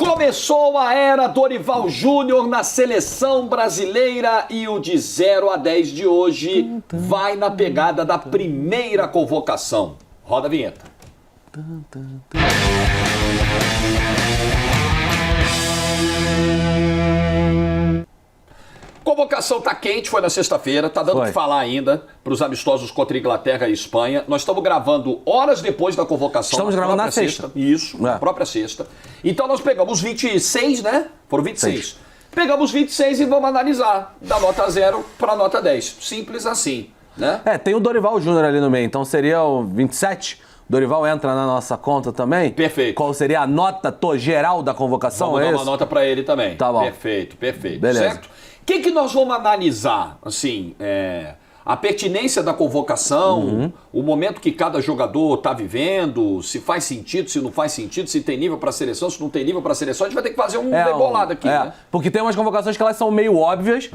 Começou a era Dorival Júnior na seleção brasileira e o de 0 a 10 de hoje vai na pegada da primeira convocação. Roda a vinheta. Convocação tá quente, foi na sexta-feira, tá dando o que falar ainda para os amistosos contra Inglaterra e Espanha. Nós estamos gravando horas depois da convocação. Estamos gravando na sexta. Isso, na própria sexta. Então nós pegamos 26, né? Foram 26. Pegamos 26 e vamos analisar da nota 0 para nota 10. Simples assim, né? Tem o Dorival Júnior ali no meio, então seria o 27. Dorival entra na nossa conta também? Perfeito. Qual seria a nota geral da convocação? Vamos dar uma nota para ele também. Tá bom. Perfeito. Beleza. Certo? O que nós vamos analisar? Assim, a pertinência da convocação, o momento que cada jogador está vivendo, se faz sentido, se não faz sentido, se tem nível para a seleção, se não tem nível para a seleção, a gente vai ter que fazer um debolado aqui, né? Porque tem umas convocações que elas são meio óbvias.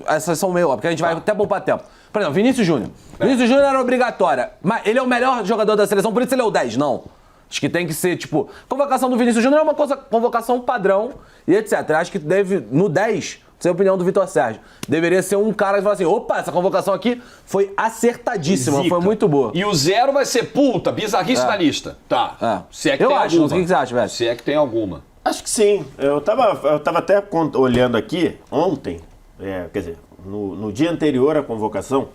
Essas são meio óbvias, que a gente vai até poupar tempo. Por exemplo, Vinícius Júnior. Vinícius Júnior era obrigatória, mas ele é o melhor jogador da seleção, por isso ele é o 10, não. Acho que tem que ser, tipo, convocação do Vinícius Júnior é uma convocação padrão e etc. Acho que deve, no 10, sem a opinião do Vitor Sérgio, deveria ser um cara que fala assim, opa, essa convocação aqui foi acertadíssima, foi muito boa. E o 0 vai ser, puta, bizarrice na lista. Tá. Se é que eu tem acho, alguma. não sei o que você acha, velho. Se é que tem alguma. Acho que sim. Eu tava até olhando aqui, ontem, quer dizer, no dia anterior à convocação,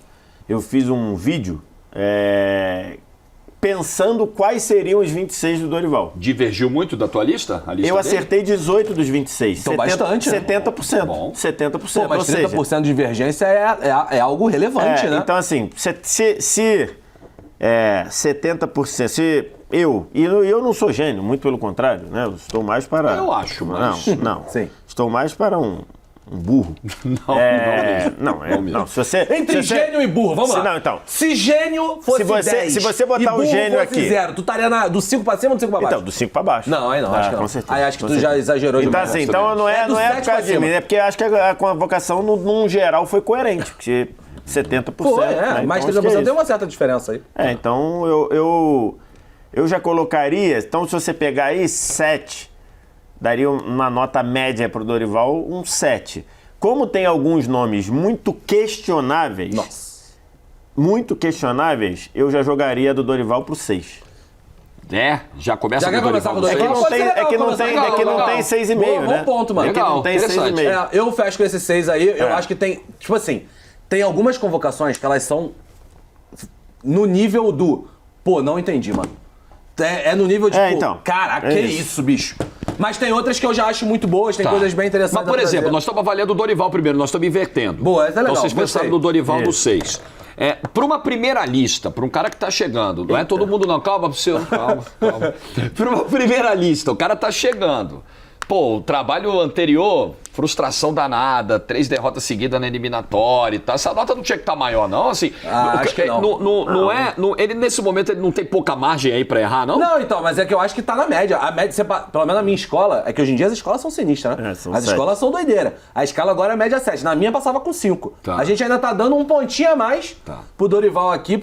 eu fiz um vídeo pensando quais seriam os 26 do Dorival. Divergiu muito da tua lista? A lista eu dele? acertei 18 dos 26. Então bastante, né? 70%. Bom. 70%. Pô, mas 30% de divergência é algo relevante, né? Então, assim, se 70%, se eu não sou gênio, muito pelo contrário, né? Eu estou mais para... Eu acho, mas... Não. Sim. Estou mais para um burro. Não. Se você, Entre gênio e burro, vamos lá. Não, então. Se gênio fosse 10 se você botar e burro o gênio fosse aqui... 0, tu estaria do 5 pra cima ou do 5 pra baixo? Então, do 5 pra baixo. Não, aí não, acho que não. Com certeza. Aí acho que tu já exagerou então, demais. Assim, então não é do por 7 causa de mim, é porque acho que a convocação, num geral, foi coerente, porque 70%... Foi, né? mais então, 30% tem uma certa diferença aí. Então eu já colocaria, então se você pegar aí 7, daria uma nota média pro Dorival, um 7. Como tem alguns nomes muito questionáveis, eu já jogaria do Dorival pro 6. Já começa com o Dorival. É que não tem 6,5, né? Bom ponto, mano. É que não tem 6,5. Eu fecho com esse 6 aí, eu acho que tem, tipo assim, tem algumas convocações que elas são no nível do, pô, não entendi, mano. É no nível de, caraca, que isso, bicho. Mas tem outras que eu já acho muito boas, tem coisas bem interessantes. Mas, por exemplo, nós estamos avaliando o Dorival primeiro, nós estamos invertendo. Boa, essa é legal. Então vocês pensaram no Dorival no 6. Para uma primeira lista, para um cara que está chegando, não é todo mundo não, calma. Para uma primeira lista, o cara está chegando. Pô, o trabalho anterior, frustração danada, 3 derrotas seguidas na eliminatória e tal. Essa nota não tinha que estar maior, não? Assim, acho que não. Ele, nesse momento, ele não tem pouca margem aí pra errar, não? Não, então, mas é que eu acho que tá na média. A média, pelo menos na minha escola, é que hoje em dia as escolas são sinistras, né? As escolas são doideira. A escala agora é média 7. Na minha passava com 5. Tá. A gente ainda tá dando um pontinho a mais pro Dorival aqui.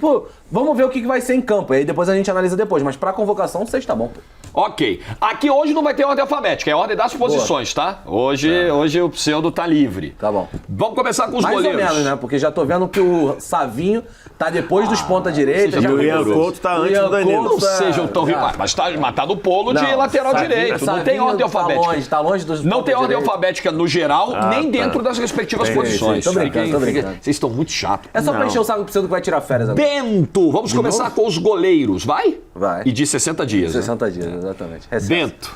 Vamos ver o que vai ser em campo. Aí depois a gente analisa depois. Mas pra convocação, 6 tá bom. Ok. Aqui hoje não vai ter ordem alfabética, é ordem das posições, tá? Hoje o pseudo tá livre. Tá bom. Vamos começar com os Mais goleiros. ou menos, né? Porque já tô vendo que o Savinho tá depois dos ponta-direita. E o Ian Couto tá antes do Danilo. Não sejam tão rivais, mas tá no polo de lateral direito. Não tem ordem alfabética. Tá longe dos não tem ordem alfabética no geral, nem dentro das respectivas posições. Tô brincando. Vocês estão muito chatos. É só pra encher o saco do pseudo que vai tirar férias agora. Bento! Vamos começar com os goleiros, vai? Vai. E de 60 dias. 60 dias, exatamente. Bento.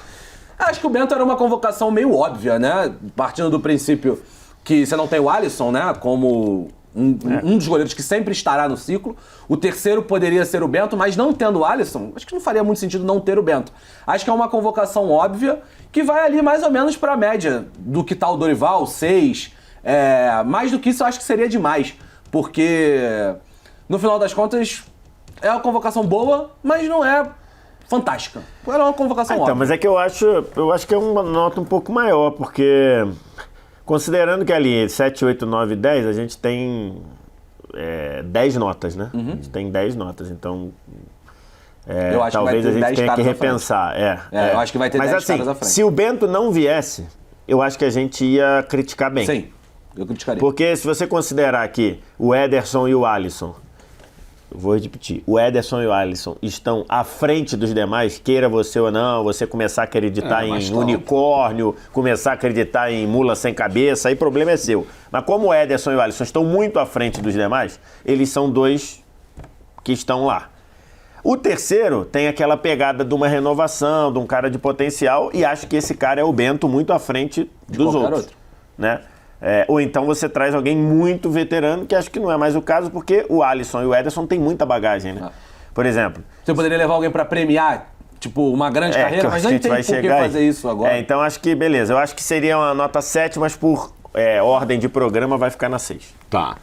Acho que o Bento era uma convocação meio óbvia, né? Partindo do princípio que você não tem o Alisson, né? Como um dos goleiros que sempre estará no ciclo. O terceiro poderia ser o Bento, mas não tendo o Alisson, acho que não faria muito sentido não ter o Bento. Acho que é uma convocação óbvia que vai ali mais ou menos para a média do que tá o Dorival, 6. Mais do que isso, eu acho que seria demais. Porque, no final das contas, é uma convocação boa, mas não é fantástica. Era uma convocação óbvia. Mas é que eu acho que é uma nota um pouco maior, porque considerando que ali 7, 8, 9, 10, a gente tem 10 notas, né? A gente tem 10 notas, então Eu acho que vai talvez ter a gente 10 tenha que caras à frente. repensar. Eu acho que vai ter Mas 10 assim, caras à frente. se o Bento não viesse, eu acho que a gente ia criticar bem. Sim, eu criticaria. Porque se você considerar que o Ederson e o Alisson, vou repetir, o Ederson e o Alisson estão à frente dos demais, queira você ou não, você começar a acreditar mas em tá. unicórnio, começar a acreditar em mula sem cabeça, aí o problema é seu. Mas como o Ederson e o Alisson estão muito à frente dos demais, eles são dois que estão lá. O terceiro tem aquela pegada de uma renovação, de um cara de potencial, e acho que esse cara é o Bento muito à frente dos qualquer outros. outro. Né? Ou então você traz alguém muito veterano, que acho que não é mais o caso, porque o Alisson e o Ederson têm muita bagagem, né? Por exemplo... Você poderia levar alguém pra premiar, tipo, uma grande carreira, que mas a nem gente tem vai por que chegar aí. fazer isso agora. Então acho que, beleza, eu acho que seria uma nota 7, mas por ordem de programa vai ficar na 6. Tá.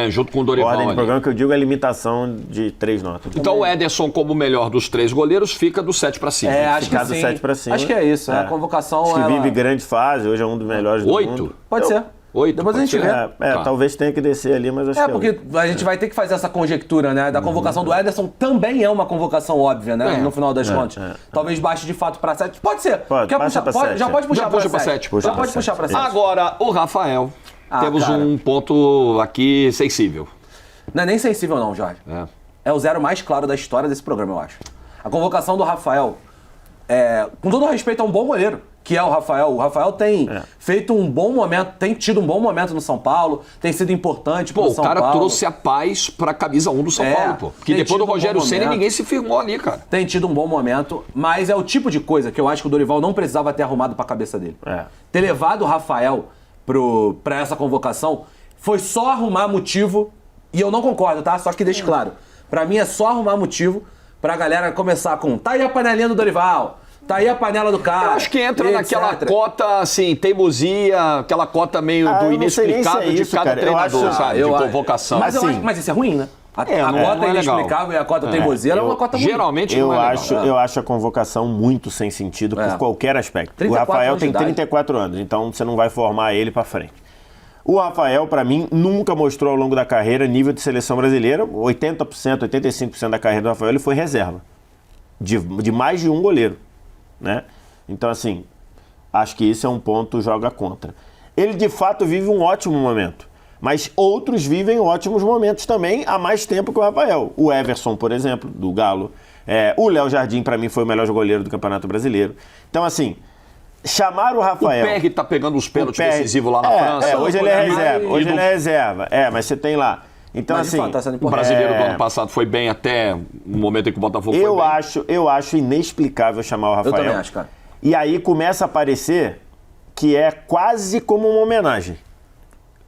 Junto com o Dorival Ordem de ali. programa que eu digo é limitação de 3 notas. Então o Ederson, como o melhor dos 3 goleiros, fica do 7 para cima. Acho que Ficar do sim. 7 pra cima. Acho que é isso, a convocação... Acho que ela... vive grande fase, hoje é um dos melhores do 8? mundo. Pode ser. 8, Depois a pode gente ser. vê. Tá. Talvez tenha que descer ali, mas acho que Porque a gente vai ter que fazer essa conjectura, né? Da convocação do Ederson também é uma convocação óbvia, né? No final das contas. Talvez baixe de fato pra 7. Pode ser. Pode, Quer passa puxar? pra Pode, 7, já pode puxar Já pra puxa pra 7. 7. Puxa Já pra pode 7. puxar pra 7. Agora, o Rafael. Temos cara. um ponto aqui sensível. Não é nem sensível não, Jorge. É o zero mais claro da história desse programa, eu acho. A convocação do Rafael, com todo respeito, é um bom goleiro, que é o Rafael. O Rafael tem feito um bom momento, tem tido um bom momento no São Paulo, tem sido importante pro Pô, São o cara Paulo. trouxe a paz pra camisa 1 do São Paulo, pô. Porque tem depois do tido um Rogério bom Ceni momento. ninguém se firmou ali, cara. Tem tido um bom momento, mas é o tipo de coisa que eu acho que o Dorival não precisava ter arrumado pra cabeça dele. Ter levado o Rafael pra essa convocação foi só arrumar motivo, e eu não concordo, tá? Só que deixe claro. Pra mim é só arrumar motivo pra galera começar com tá aí a panelinha do Dorival, tá aí a panela do cara. Eu acho que entra etc. naquela cota, assim, teimosia, aquela cota meio do eu não sei nem se inexplicável é de isso, cada cara. Eu treinador, acho- sabe? De convocação. Mas, Assim, mas isso é ruim, né? A não cota é legal. inexplicável e a cota teimosia ela é uma cota ruim. Geralmente Eu não é acho, legal. eu acho a convocação muito sem sentido por qualquer aspecto. O 34 Rafael anos tem de idade. 34 anos, então você não vai formar ele pra frente. O Rafael, pra mim, nunca mostrou ao longo da carreira nível de seleção brasileira. 80%, 85% da carreira do Rafael ele foi reserva. De mais de um goleiro, né? Então, assim, acho que isso é um ponto joga contra. Ele, de fato, vive um ótimo momento. Mas outros vivem ótimos momentos também há mais tempo que o Rafael. O Everson, por exemplo, do Galo. O Léo Jardim, pra mim, foi o melhor goleiro do Campeonato Brasileiro. Então, assim, chamar o Rafael... O Perry tá pegando os pênaltis Perry- decisivos lá na França. hoje ele é Mas- reserva. Hoje ele é reserva. Mas você tem lá. Então, Mas, de assim... fato, tá sendo O importante. brasileiro do ano passado foi bem até o momento em que o Botafogo foi bem. Eu acho inexplicável chamar o Rafael. Eu também acho, cara. E aí começa a parecer que é quase como uma homenagem.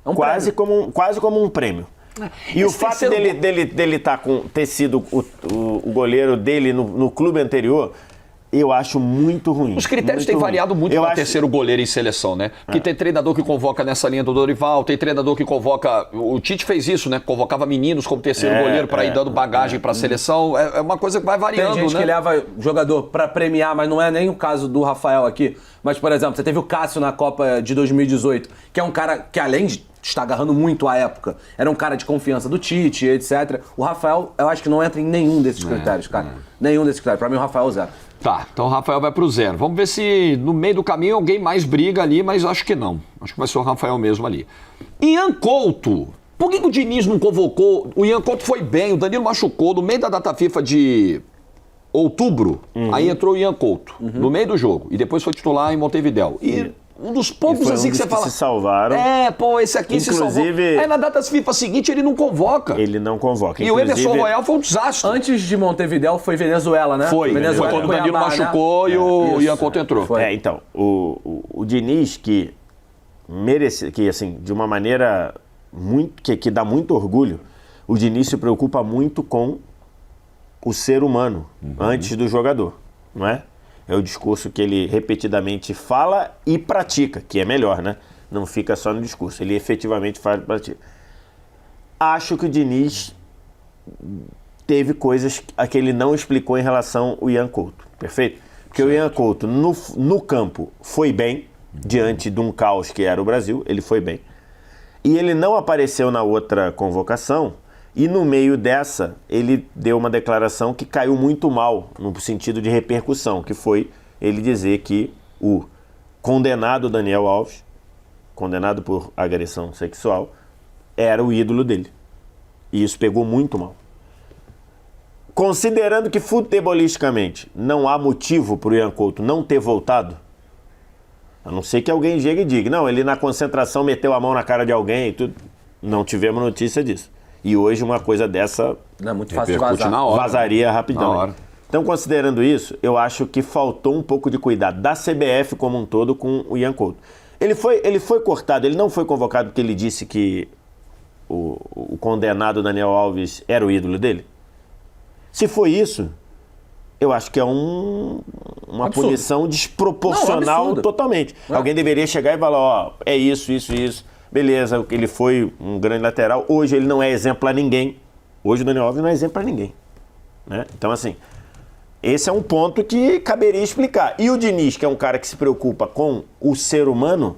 É um Quase prêmio. como um prêmio. E o Esse fato terceiro dele ter sido o goleiro dele no clube anterior, eu acho muito ruim. Os critérios muito têm ruim. variado muito Eu para acho- terceiro goleiro em seleção, né? Porque tem treinador que convoca nessa linha do Dorival, tem treinador que convoca... O Tite fez isso, né? Convocava meninos como terceiro goleiro para ir dando bagagem para a seleção. É uma coisa que vai variando, Tem gente né? que leva jogador pra premiar, mas não é nem o caso do Rafael aqui. Mas, por exemplo, você teve o Cássio na Copa de 2018, que é um cara que, além de estar agarrando muito à época, era um cara de confiança do Tite, etc. O Rafael, eu acho que não entra em nenhum desses critérios, cara. Nenhum desses critérios. Pra mim, o Rafael é 0. Tá, então o Rafael vai pro 0. Vamos ver se no meio do caminho alguém mais briga ali, mas acho que não. Acho que vai ser o Rafael mesmo ali. Ian Couto. Por que o Diniz não convocou? O Ian Couto foi bem, o Danilo machucou. No meio da data FIFA de outubro, aí entrou o Ian Couto, no meio do jogo. E depois foi titular em Montevidéu. E um dos poucos foi assim um que dos você que fala... se salvaram. Esse aqui se salvou. Inclusive- Aí na data FIFA seguinte ele não convoca. Ele não convoca. E o Emerson Inclusive- Royal foi um desastre. Antes de Montevidéu foi Venezuela, né? Foi Venezuela quando o e Danilo Cuiabá, machucou né? e o Isso. Ian Couto entrou. Foi. Então, o Diniz, que merece, que assim, de uma maneira muito, que dá muito orgulho, o Diniz se preocupa muito com o ser humano antes do jogador, não é? É o discurso que ele repetidamente fala e pratica, que é melhor, né? Não fica só no discurso, ele efetivamente faz e pratica. Acho que o Diniz teve coisas que ele não explicou em relação ao Ian Couto, perfeito? Porque o Ian Couto no campo foi bem, diante de um caos que era o Brasil, ele foi bem. E ele não apareceu na outra convocação, E no meio dessa, ele deu uma declaração que caiu muito mal, no sentido de repercussão, que foi ele dizer que o condenado Daniel Alves, condenado por agressão sexual, era o ídolo dele. E isso pegou muito mal. Considerando que futebolisticamente não há motivo para o Ian Couto não ter voltado, a não ser que alguém chegue e diga, não, ele na concentração meteu a mão na cara de alguém e tudo. Não tivemos notícia disso. E hoje uma coisa dessa Não é muito fácil de vazar. na hora, vazaria rapidão. Na hora. Então, considerando isso, eu acho que faltou um pouco de cuidado da CBF como um todo com o Ian Couto. Ele foi cortado, ele não foi convocado porque ele disse que o condenado Daniel Alves era o ídolo dele? Se foi isso, eu acho que é uma Absurdo. punição desproporcional absurdo. totalmente. Alguém deveria chegar e falar, ó, é isso. Beleza, ele foi um grande lateral. Hoje ele não é exemplo a ninguém. Hoje o Daniel Alves não é exemplo a ninguém. Né? Então, assim, esse é um ponto que caberia explicar. E o Diniz, que é um cara que se preocupa com o ser humano,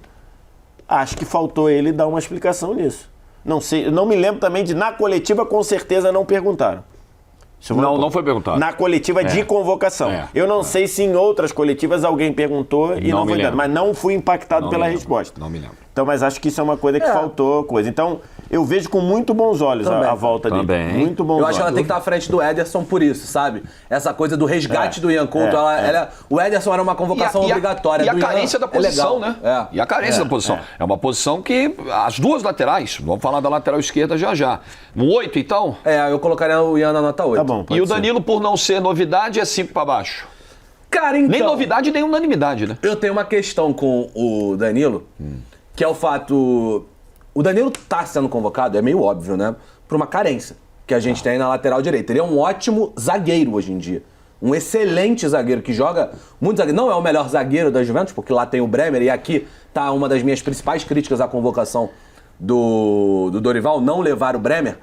acho que faltou ele dar uma explicação nisso. Não sei, não me lembro também de, na coletiva, com certeza não perguntaram. Não foi perguntado. Na coletiva de convocação. Eu não sei se em outras coletivas alguém perguntou e não foi dado. Mas não fui impactado pela resposta. Não me lembro. Então, mas acho que isso é uma coisa que faltou coisa. Então, eu vejo com muito bons olhos a volta dele. Muito bons olhos. Eu acho que ela tem que estar à frente do Ederson por isso, sabe? Essa coisa do resgate do Ian Couto. O Ederson era uma convocação obrigatória. E a carência da posição, né? E a carência da posição. É uma posição que as duas laterais, vamos falar da lateral esquerda já. No 8, então? Eu colocaria o Ian na nota 8. Tá bom, e o Danilo, por não ser novidade, é 5 para baixo. Cara, então... Nem novidade, nem unanimidade, né? Eu tenho uma questão com o Danilo, que é o fato... O Danilo tá sendo convocado, é meio óbvio, né? Por uma carência que a gente tem na lateral direita. Ele é um ótimo zagueiro hoje em dia. Um excelente zagueiro que joga muito zagueiro. Não é o melhor zagueiro da Juventus, porque lá tem o Bremer e aqui tá uma das minhas principais críticas à convocação do Dorival, não levar o Bremer.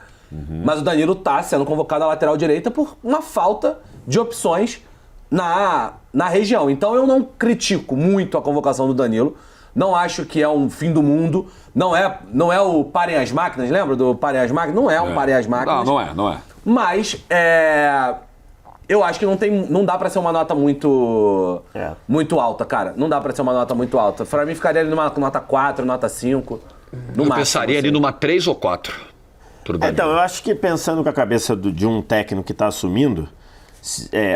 Mas o Danilo tá sendo convocado à lateral direita por uma falta de opções na região. Então eu não critico muito a convocação do Danilo. Não acho que é um fim do mundo. Não é o parem as máquinas, lembra do parem as máquinas? Não é um parem as máquinas. Não é. Mas eu acho que não dá pra ser uma nota muito alta, cara. Não dá pra ser uma nota muito alta. Pra mim ficaria ali numa nota 4, nota 5. Eu pensaria ali numa 3 ou 4. Então, eu acho que pensando com a cabeça de um técnico que está assumindo,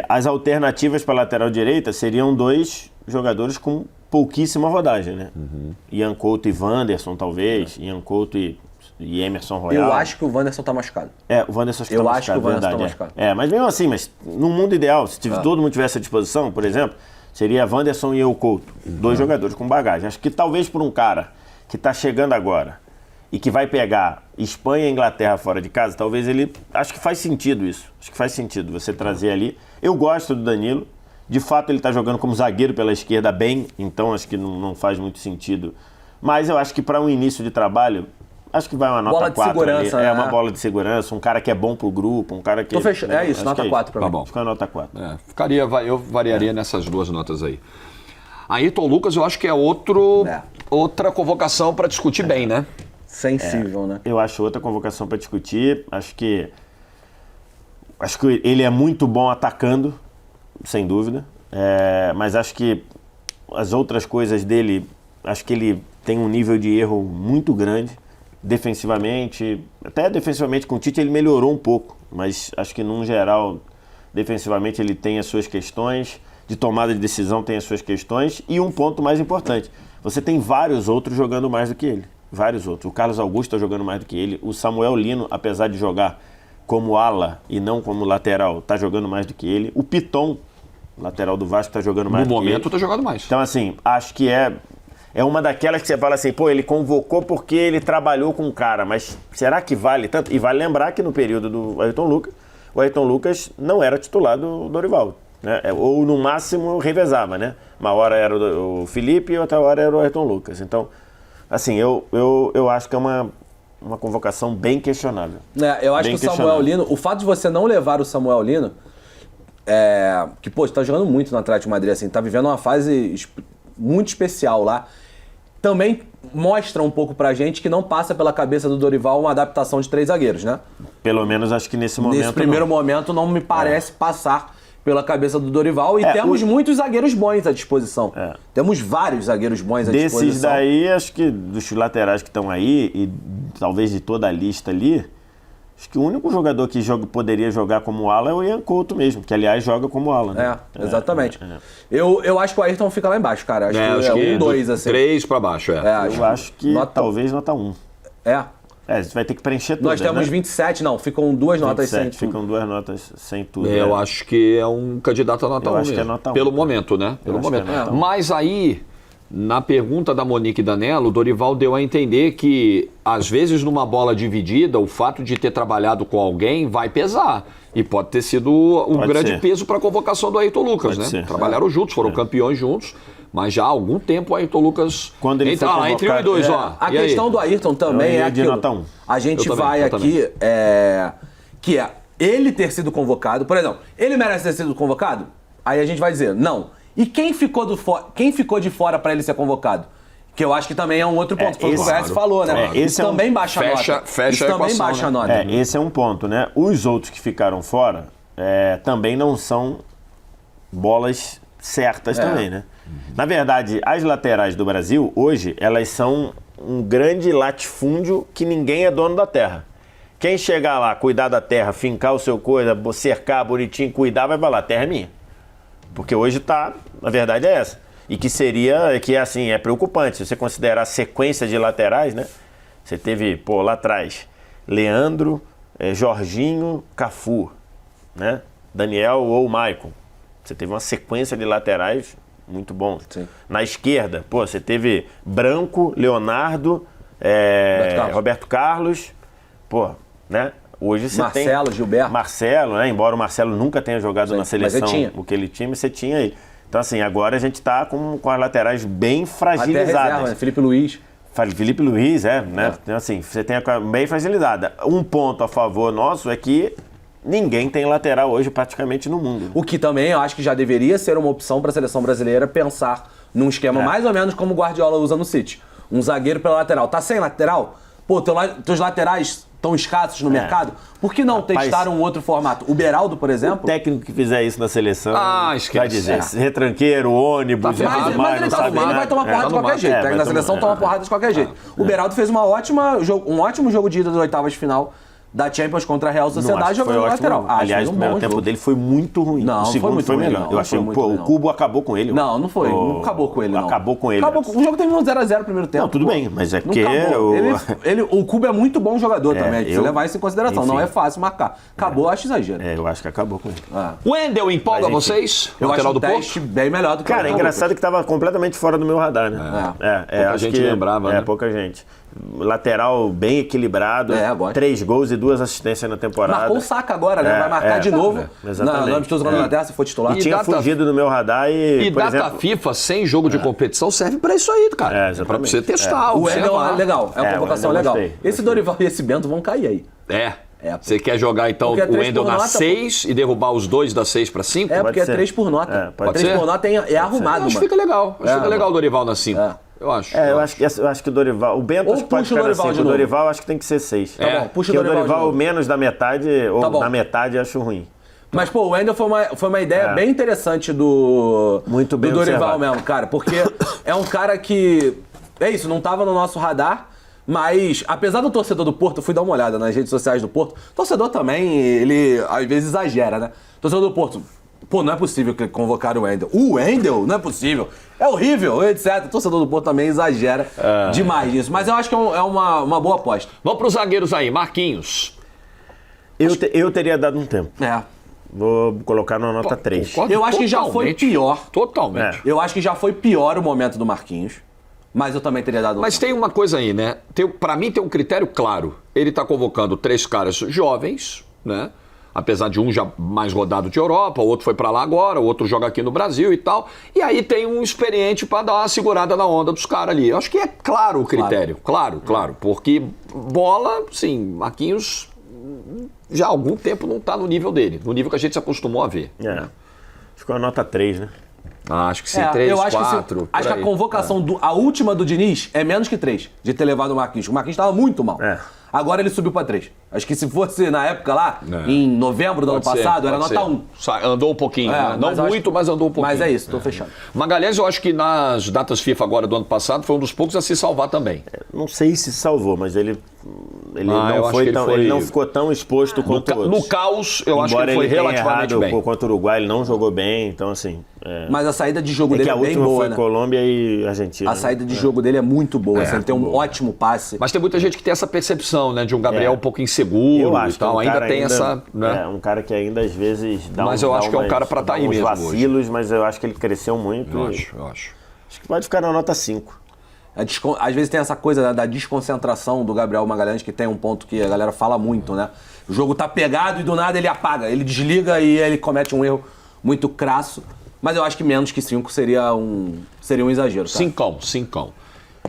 as alternativas para a lateral direita seriam 2 jogadores com pouquíssima rodagem, né? Ian Couto e Wanderson, talvez. Ian Couto e Emerson Royal. Eu acho que o Wanderson tá machucado. O Wanderson está machucado. Eu acho que o Wanderson tá machucado. Mas mesmo assim, no mundo ideal, se todo mundo tivesse à disposição, por exemplo, seria Wanderson e Ian Couto. 2 jogadores com bagagem. Acho que talvez por um cara que está chegando agora e que vai pegar Espanha e Inglaterra fora de casa, talvez ele... Acho que faz sentido isso. Acho que faz sentido você trazer ali. Eu gosto do Danilo. De fato, ele está jogando como zagueiro pela esquerda bem, então acho que não faz muito sentido. Mas eu acho que para um início de trabalho, acho que vai uma nota 4. Bola de segurança, ali. né? Uma bola de segurança, um cara que é bom pro grupo, um cara que... Tô fechando. É isso, nota 4 pra mim. Tá bom. Acho que é uma nota 4. Eu variaria nessas 2 notas aí. Ayrton Lucas, eu acho que é outra convocação para discutir bem, né? Sensível, né? Eu acho outra convocação para discutir. Acho que ele é muito bom atacando, sem dúvida. Mas acho que as outras coisas dele, acho que ele tem um nível de erro muito grande. Defensivamente, até defensivamente com o Tite ele melhorou um pouco. Mas acho que, num geral, defensivamente ele tem as suas questões. De tomada de decisão tem as suas questões. E um ponto mais importante, você tem vários outros jogando mais do que ele. Vários outros. O Carlos Augusto está jogando mais do que ele. O Samuel Lino, apesar de jogar como ala e não como lateral, está jogando mais do que ele. O Piton, lateral do Vasco, está jogando mais do que ele. No momento está jogando mais. Então, assim, acho que é uma daquelas que você fala assim, ele convocou porque ele trabalhou com o cara, mas será que vale tanto? E vale lembrar que no período do Ayrton Lucas, o Ayrton Lucas não era titular do Dorival. Né? Ou no máximo revezava, né? Uma hora era o Felipe e outra hora era o Ayrton Lucas. Então, assim, eu acho que é uma convocação bem questionável. Eu acho que o Samuel Lino, o fato de você não levar o Samuel Lino, que, você tá jogando muito no Atlético de Madrid, assim, tá vivendo uma fase muito especial lá. também mostra um pouco pra gente que não passa pela cabeça do Dorival uma adaptação de 3 zagueiros, né? Pelo menos acho que nesse momento. Nesse primeiro momento não me parece passar pela cabeça do Dorival. E temos muitos zagueiros bons à disposição. Temos vários zagueiros bons à disposição. Desses daí, acho que dos laterais que estão aí, e talvez de toda a lista ali, acho que o único jogador que poderia jogar como ala é o Ian Couto mesmo, que aliás joga como ala, né? Exatamente. Eu acho que o Ayrton fica lá embaixo, cara. Acho que é 1, 2, assim. 3 pra baixo, Eu acho que talvez nota 1. A gente vai ter que preencher tudo. Nós temos 27, não, ficam 2 notas 27, sem tudo. ficam 2 notas sem tudo. Eu acho que é um candidato a nota 1 acho mesmo. que é nota 1. Pelo momento, né? Pelo momento. Mas aí, na pergunta da Monique Danello, o Dorival deu a entender que, às vezes, numa bola dividida, o fato de ter trabalhado com alguém vai pesar. E pode ter sido um grande peso para a convocação do Ayrton Lucas, né? Trabalharam juntos, foram campeões juntos. Mas já há algum tempo o Ayrton Lucas quando ele entra lá, entre 1 e 2, ó. A questão do Ayrton também é aquilo. Nota 1. A gente vai aqui, que é ele ter sido convocado. Por exemplo, ele merece ter sido convocado? Aí a gente vai dizer, não. E quem ficou de fora para ele ser convocado? Que eu acho que também é um outro ponto. Foi o que o Vélez falou, né? Isso também baixa a nota. Fecha a também equação, baixa a nota. Esse é um ponto, né? Os outros que ficaram fora também não são bolas certas também, né? Na verdade, as laterais do Brasil, hoje, elas são um grande latifúndio que ninguém é dono da terra. Quem chegar lá, cuidar da terra, fincar o seu coisa, cercar bonitinho, cuidar, vai falar, a terra é minha. Porque hoje a verdade é essa. E que assim, é preocupante. Se você considerar a sequência de laterais, né? Você teve, lá atrás, Leandro, Jorginho, Cafu, né? Daniel ou Maicon. Você teve uma sequência de laterais muito bom. Sim. Na esquerda, você teve Branco, Leonardo, Roberto Carlos, né? Hoje você tem Marcelo, Gilberto. Marcelo, né? Embora o Marcelo nunca tenha jogado na seleção o que ele tinha, você tinha ele. Então, assim, agora a gente está com as laterais bem fragilizadas. Até reserva, né? Felipe Luiz. Felipe Luiz, né? Então, assim, você tem bem fragilizada. Um ponto a favor nosso é que ninguém tem lateral hoje praticamente no mundo. O que também eu acho que já deveria ser uma opção para a seleção brasileira pensar num esquema mais ou menos como o Guardiola usa no City. Um zagueiro pela lateral. Tá sem lateral? Teus laterais estão escassos no mercado? Por que não testar um outro formato? O Beraldo, por exemplo? O técnico que fizer isso na seleção esquece. vai dizer retranqueiro, ônibus e tudo mais. Ele vai tomar porrada de qualquer jeito. Na seleção toma porrada de qualquer jeito. O Beraldo fez um ótimo jogo de ida das oitavas de final da Champions contra a Real Sociedade jogando no lateral. Aliás, o primeiro tempo dele foi muito ruim. Não, o segundo foi melhor. Não, eu achei o Cubo acabou com ele. Não foi. Não acabou com ele, não. Acabou com ele. O jogo terminou 0x0 no primeiro tempo. Não, tudo bem, mas é porque... O Cubo é muito bom jogador também, precisa levar isso em consideração. Enfim, não é fácil marcar. Acabou, acho exagero. Eu acho que acabou com ele. O Wendel empolga vocês? Eu acho o teste bem melhor do que Cara, é engraçado que tava completamente fora do meu radar, né? Pouca gente lembrava, né? Pouca gente. Lateral bem equilibrado, 3 gols e 2 assistências na temporada. Marcou o Saka agora, né? Vai marcar de novo. Exatamente. No amistoso contra a Inglaterra, se for titular. E tinha fugido do meu radar e por data exemplo, FIFA sem jogo de competição serve pra isso aí, cara. É pra você testar. O Wendel é legal, é uma convocação legal. Esse Dorival e esse Bento vão cair aí. Você quer jogar, então, o Wendel na 6 e derrubar os dois da 6 pra 5? Porque é 3 por nota. 3 por nota é arrumado, Acho que fica legal. Acho que fica legal o Dorival na 5. Eu acho. Eu acho que o Dorival... O Bento acho que pode ficar na 5. O Dorival acho que tem que ser 6. Tá bom, puxa o Dorival menos da metade, ou na metade, acho ruim. Mas, o Wendel foi uma ideia bem interessante do Dorival observado. mesmo, cara. Porque é um cara que... É isso, não tava no nosso radar, mas apesar do torcedor do Porto, eu fui dar uma olhada nas redes sociais do Porto, o torcedor também, ele às vezes exagera, né? O torcedor do Porto... não é possível que convocaram o Wendel. O Wendel? Não é possível. É horrível, etc. O torcedor do Porto também exagera demais nisso. Mas eu acho que é uma boa aposta. Vamos pros zagueiros aí. Marquinhos. Eu teria dado um tempo. Vou colocar na nota 3. Eu acho que já foi pior. Totalmente. Eu acho que já foi pior o momento do Marquinhos. Mas eu também teria dado um Mas tem uma coisa aí, né? Pra mim tem um critério claro. Ele tá convocando 3 caras jovens, né? Apesar de um já mais rodado de Europa, o outro foi pra lá agora, o outro joga aqui no Brasil e tal. E aí tem um experiente pra dar uma segurada na onda dos caras ali. Eu acho que é claro o critério. Claro. Porque bola, sim, Marquinhos já há algum tempo não tá no nível dele. No nível que a gente se acostumou a ver. Ficou a nota 3, né? Acho que sim, 3, eu 4. acho que a convocação, a última do Diniz é menos que 3, de ter levado o Marquinhos. O Marquinhos estava muito mal. Agora ele subiu pra 3. Acho que se fosse na época lá, em novembro do ano passado, era nota 1. Andou um pouquinho, né? Não muito, mas andou um pouquinho. Mas é isso, tô fechando. Magalhães, eu acho que nas datas FIFA agora do ano passado, foi um dos poucos a se salvar também. Não sei se salvou, mas ele não ficou tão exposto quanto outros. No caos, eu acho que ele foi relativamente bem. Contra o Uruguai, ele não jogou bem, então assim... Mas a saída de jogo dele é bem boa, foi né? Colômbia e Argentina. A saída de jogo dele é muito boa, ele tem um ótimo passe. Mas tem muita gente que tem essa percepção, né? De um Gabriel um pouco inseguro eu acho e tal. Ainda tem essa... Né? Um cara que ainda às vezes dá Mas eu acho que é um cara pra estar aí mesmo vacilos, hoje. mas eu acho que ele cresceu muito. Eu acho. Acho que pode ficar na nota 5. Às vezes tem essa coisa da desconcentração do Gabriel Magalhães, que tem um ponto que a galera fala muito, né? O jogo tá pegado e do nada ele apaga, ele desliga e ele comete um erro muito crasso. Mas eu acho que menos que 5 seria um exagero. Tá? Cincão.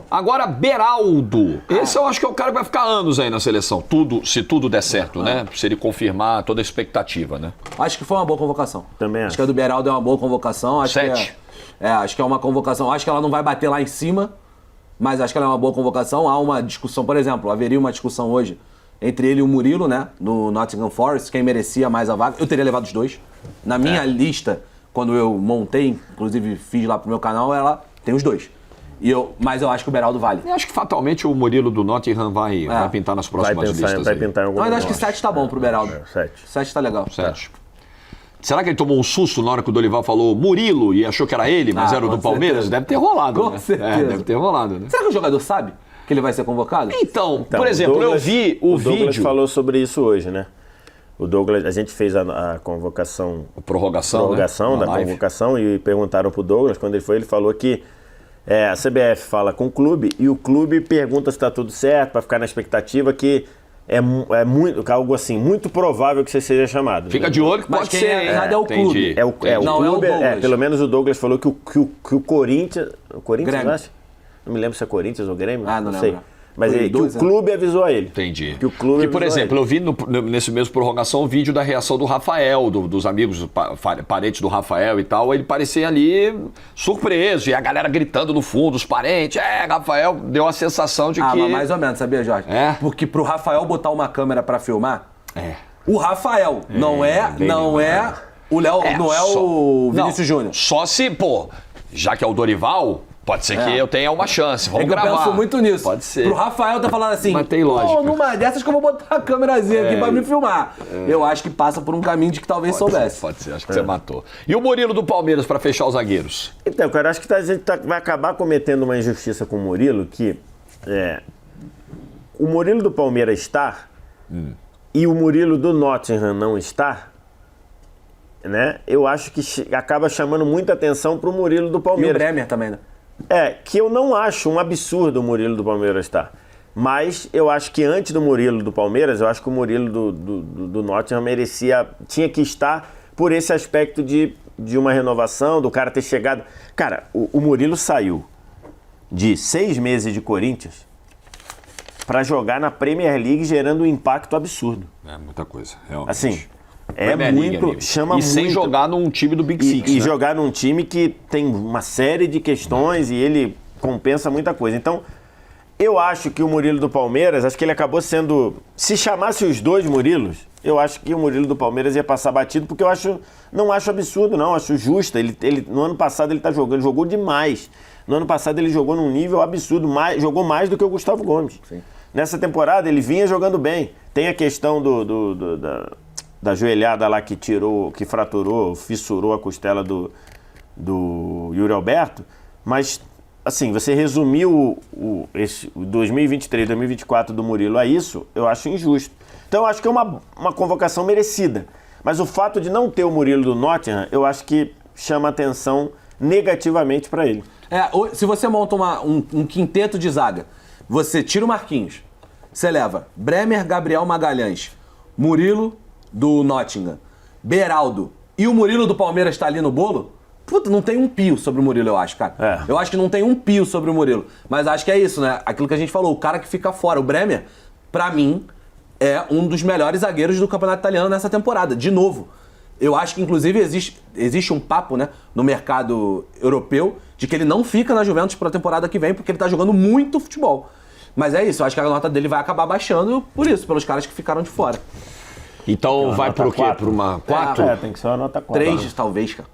Agora, Beraldo. Esse eu acho que é o cara que vai ficar anos aí na seleção. Se tudo der certo, né? Se ele confirmar toda a expectativa, né? Acho que foi uma boa convocação. Também acho que a do Beraldo é uma boa convocação. Acho 7. Acho que é uma convocação. Acho que ela não vai bater lá em cima, mas acho que ela é uma boa convocação. Há uma discussão, por exemplo, haveria uma discussão hoje entre ele e o Murilo, né? No Nottingham Forest, quem merecia mais a vaga. Eu teria levado os dois. Na minha lista, quando eu montei, inclusive fiz lá pro meu canal, ela tem os dois. Mas eu acho que o Beraldo vale. Eu acho que fatalmente o Murilo do Nottingham vai pintar nas próximas listas. Vai pintar em algum Mas acho que 7 tá bom pro Beraldo. 7 tá legal. 7. Será que ele tomou um susto na hora que o Dorival falou Murilo e achou que era ele, mas era o do Palmeiras? Certeza. Deve ter rolado, Com né? certeza. Deve ter rolado, né? Será que o jogador sabe que ele vai ser convocado? Então por exemplo, eu vi o vídeo... Douglas falou sobre isso hoje, né? O Douglas, a gente fez a convocação... Prorrogação da convocação e perguntaram pro Douglas, quando ele foi, ele falou que a CBF fala com o clube e o clube pergunta se está tudo certo, para ficar na expectativa que é muito, algo assim, muito provável que você seja chamado. Fica de olho que pode ser. É o clube. O clube, pelo menos o Douglas falou que o Corinthians... O Corinthians, Grêmio. acho? Não me lembro se é Corinthians ou Grêmio. Não sei. lembro. Mas que o clube avisou a ele. Entendi. Que o clube por exemplo, eu vi nesse mesmo prorrogação o vídeo da reação do Rafael, dos amigos, parentes do Rafael e tal. Ele parecia ali surpreso. E a galera gritando no fundo, os parentes. Rafael deu a sensação de que... Mas mais ou menos, sabia, Jorge? Porque pro Rafael botar uma câmera pra filmar, o Rafael não é o Léo, não é o Vinícius Júnior. Só se, já que é o Dorival... Pode ser que eu tenha uma chance. Vamos gravar. Eu penso muito nisso. Pode ser. Pro Rafael tá falando assim, mas tem lógica. Numa dessas que eu vou botar a câmerazinha aqui pra me filmar. Eu acho que passa por um caminho de que talvez soubesse. Pode ser, acho que você matou. E o Murilo do Palmeiras pra fechar os zagueiros? Então, cara, acho que a gente vai acabar cometendo uma injustiça com o Murilo, que o Murilo do Palmeiras está e o Murilo do Nottingham não está, né? Eu acho que acaba chamando muita atenção pro Murilo do Palmeiras. E o Bremer também, né? Que eu não acho um absurdo o Murilo do Palmeiras estar. Mas eu acho que antes do Murilo do Palmeiras, eu acho que o Murilo do Nottingham tinha que estar por esse aspecto de uma renovação, do cara ter chegado... Cara, o Murilo saiu de 6 meses de Corinthians para jogar na Premier League, gerando um impacto absurdo. É muita coisa, realmente. Assim... chama muito. E sem jogar num time do Big Six, e jogar num time que tem uma série de questões e ele compensa muita coisa. Então, eu acho que o Murilo do Palmeiras, acho que ele acabou sendo... Se chamasse os dois Murilos, eu acho que o Murilo do Palmeiras ia passar batido, porque não acho absurdo, não. Acho justo. No ano passado ele tá jogou demais. No ano passado ele jogou num nível absurdo, jogou mais do que o Gustavo Gomes. Sim. Nessa temporada ele vinha jogando bem. Tem a questão da joelhada lá que fraturou, fissurou a costela do Yuri Alberto, mas, assim, você resumiu o 2023, 2024 do Murilo a isso, eu acho injusto. Então, eu acho que é uma convocação merecida, mas o fato de não ter o Murilo do Nottingham, eu acho que chama atenção negativamente para ele. Se você monta um quinteto de zaga, você tira o Marquinhos, você leva Bremer, Gabriel Magalhães, Murilo do Nottingham, Beraldo e o Murilo do Palmeiras tá ali no bolo, puta, não tem um pio sobre o Murilo, eu acho, cara. Eu acho que não tem um pio sobre o Murilo. Mas acho que é isso, né? Aquilo que a gente falou, o cara que fica fora. O Bremer, pra mim, é um dos melhores zagueiros do campeonato italiano nessa temporada, de novo. Eu acho que, inclusive, existe um papo, né, no mercado europeu de que ele não fica na Juventus para a temporada que vem porque ele tá jogando muito futebol. Mas é isso, eu acho que a nota dele vai acabar baixando por isso, pelos caras que ficaram de fora. Então vai nota pro quê? 4? Pra uma 4? Tem que ser uma nota 4. 3, talvez, cara.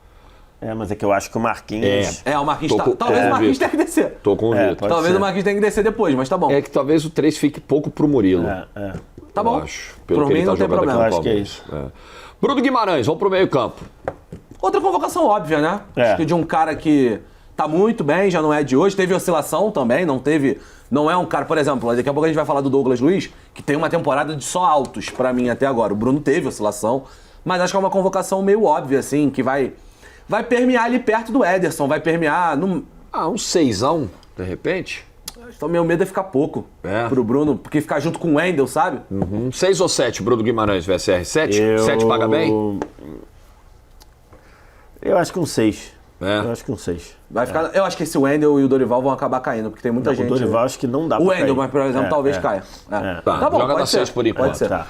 Mas é que eu acho que o Marquinhos... O Marquinhos Tô com- talvez o Marquinhos Vitor. tenha que descer. Tô com o Vitor. pode Talvez ser. o Marquinhos tenha que descer depois, mas tá bom. É que talvez o 3 fique pouco pro Murilo. Tá bom. Eu acho, pelo Por que mim ele não tá tem jogando aqui problema. no Eu acho que é Palmeiras. Bruno Guimarães, vamos pro meio campo. Outra convocação óbvia, né? Acho que de um cara que tá muito bem, já não é de hoje. Teve oscilação também, não é um cara, por exemplo, daqui a pouco a gente vai falar do Douglas Luiz, que tem uma temporada de só altos pra mim até agora. O Bruno teve oscilação, mas acho que é uma convocação meio óbvia, assim, que vai permear ali perto do Ederson, vai permear... Um 6ão, de repente. Então meu medo é ficar pouco É. pro Bruno, porque ficar junto com o Wendel, sabe? 6 ou 7, Bruno Guimarães, VSR? 7? 7 paga bem? Eu acho que um 6. É. Eu acho que um 6. Vai ficar, eu acho que esse Wendel e o Dorival vão acabar caindo, porque tem muita O gente... Dorival acho que não dá O pra Wendel, cair. mas por exemplo, talvez caia. Tá, Tá bom, joga pode na ser. 6 por enquanto. Pode ser. Tá.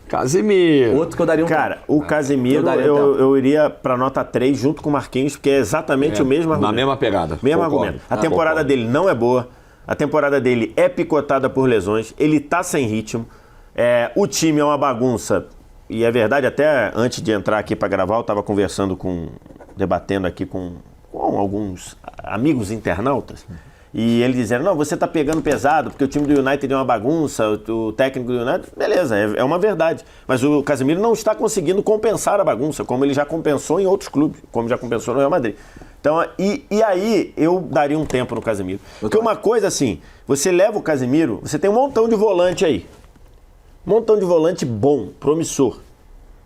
Casimiro. Outro que eu daria um... Cara, o Casemiro, Eu daria eu iria pra nota 3 junto com o Marquinhos, porque é exatamente o mesmo Na argumento. mesma pegada. Mesmo Concordo. argumento. A temporada dele não é boa, a temporada dele é picotada por lesões, ele tá sem ritmo, o time é uma bagunça, e é verdade, até antes de entrar aqui pra gravar, eu tava debatendo aqui com alguns amigos internautas, e eles dizendo, não, você tá pegando pesado, porque o time do United é uma bagunça, o técnico do United, beleza, é uma verdade. Mas o Casemiro não está conseguindo compensar a bagunça, como ele já compensou em outros clubes, como já compensou no Real Madrid. Então, e aí eu daria um tempo no Casemiro. Porque uma coisa assim, você leva o Casemiro, você tem um montão de volante aí. Um montão de volante bom, promissor.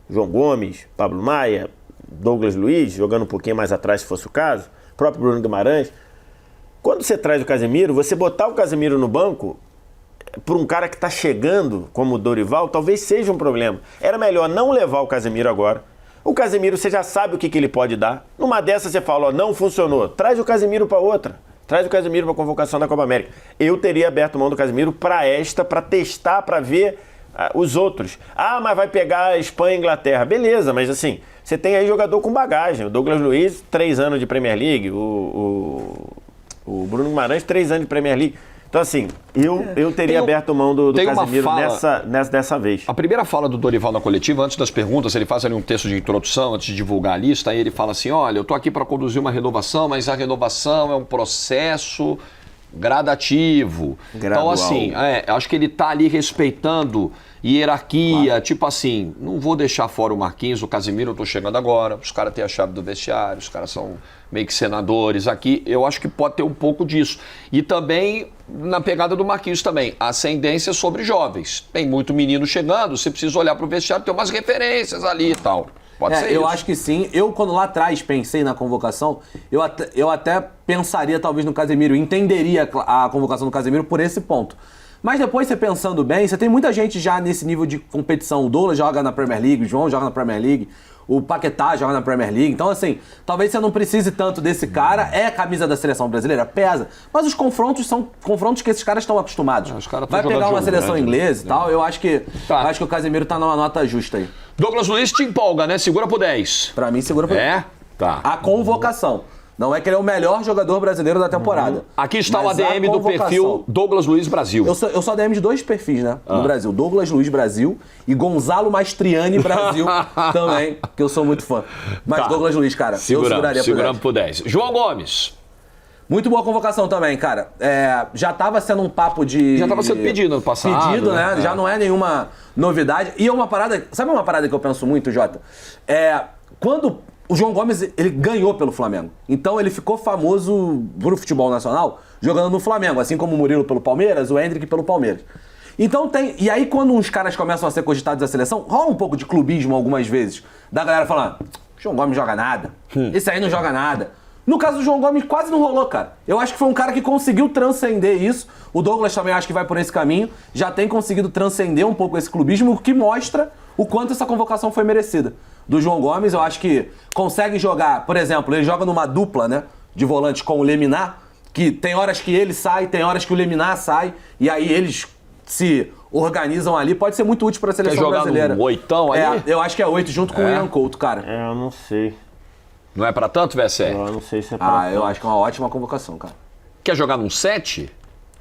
João Gomes, Pablo Maia, Douglas Luiz, jogando um pouquinho mais atrás se fosse o caso, próprio Bruno Guimarães. Quando você traz o Casemiro, você botar o Casemiro no banco, por um cara que está chegando, como o Dorival, talvez seja um problema. Era melhor não levar o Casemiro agora. O Casemiro, você já sabe o que ele pode dar. Numa dessas você fala, ó, não funcionou. Traz o Casemiro para outra. Traz o Casemiro para a convocação da Copa América. Eu teria aberto mão do Casemiro para testar, para ver os outros. Mas vai pegar a Espanha e a Inglaterra. Beleza, mas assim, você tem aí jogador com bagagem. O Douglas Luiz, 3 anos de Premier League. O Bruno Guimarães, 3 anos de Premier League. Então, assim, eu teria aberto mão do Casemiro dessa vez. A primeira fala do Dorival na coletiva, antes das perguntas, ele faz ali um texto de introdução, antes de divulgar a lista, aí ele fala assim, olha, eu tô aqui para conduzir uma renovação, mas a renovação é um processo gradativo. Gradual. Então, assim, acho que ele tá ali respeitando hierarquia, tipo assim, não vou deixar fora o Marquinhos, o Casemiro, eu tô chegando agora, os caras têm a chave do vestiário, os caras são meio que senadores aqui, eu acho que pode ter um pouco disso. E também, na pegada do Marquinhos também, ascendência sobre jovens. Tem muito menino chegando, você precisa olhar pro vestiário, tem umas referências ali e tal. Pode ser eu isso. acho que sim. Eu, quando lá atrás pensei na convocação, eu até pensaria talvez no Casemiro, entenderia a convocação do Casemiro por esse ponto. Mas depois, você pensando bem, você tem muita gente já nesse nível de competição. O Douglas joga na Premier League, o João joga na Premier League, o Paquetá joga na Premier League. Então, assim, talvez você não precise tanto desse cara. É a camisa da seleção brasileira? Pesa. Mas os confrontos são confrontos que esses caras estão acostumados. Os caras tão Vai pegar jogando uma jogo seleção grande, inglesa e tal. Eu acho que o Casemiro tá numa nota justa aí. Douglas Luiz te empolga, né? Segura pro 10. Pra mim, segura por Tá. a convocação. Não é que ele é o melhor jogador brasileiro da temporada. Aqui está o Mas a ADM do convocação. perfil Douglas Luiz Brasil. Eu sou ADM de 2 perfis, né? No Brasil. Douglas Luiz Brasil e Mastriani Brasil também, que eu sou muito fã. Mas Tá. Douglas Luiz, cara, eu seguraria Seguramos pro 10. João Gomes. Muito boa convocação também, cara. Já tava sendo um papo de... Já tava sendo pedido no passado. Pedido, né? Já não é nenhuma novidade. E é uma parada... Sabe uma parada que eu penso muito, Jota? Quando o João Gomes, ele ganhou pelo Flamengo. Então ele ficou famoso pro futebol nacional jogando no Flamengo. Assim como o Murilo pelo Palmeiras, o Endrick pelo Palmeiras. Então tem... E aí quando uns caras começam a ser cogitados da seleção, rola um pouco de clubismo algumas vezes. Da galera falando, João Gomes joga nada. Esse aí não joga nada. No caso do João Gomes, quase não rolou, cara. Eu acho que foi um cara que conseguiu transcender isso. O Douglas também acho que vai por esse caminho. Já tem conseguido transcender um pouco esse clubismo, o que mostra o quanto essa convocação foi merecida. Do João Gomes, eu acho que consegue jogar, por exemplo, ele joga numa dupla, né, de volante com o Leminar, que tem horas que ele sai, tem horas que o Leminar sai, e aí eles se organizam ali, pode ser muito útil para a Quer seleção jogar brasileira. no 8 ali? Eu acho que é 8 junto com o Ian Couto, cara. Eu não sei. Não é pra tanto, Vessé? Eu não sei se é pra... Eu acho que é uma ótima convocação, cara. Quer jogar num 7?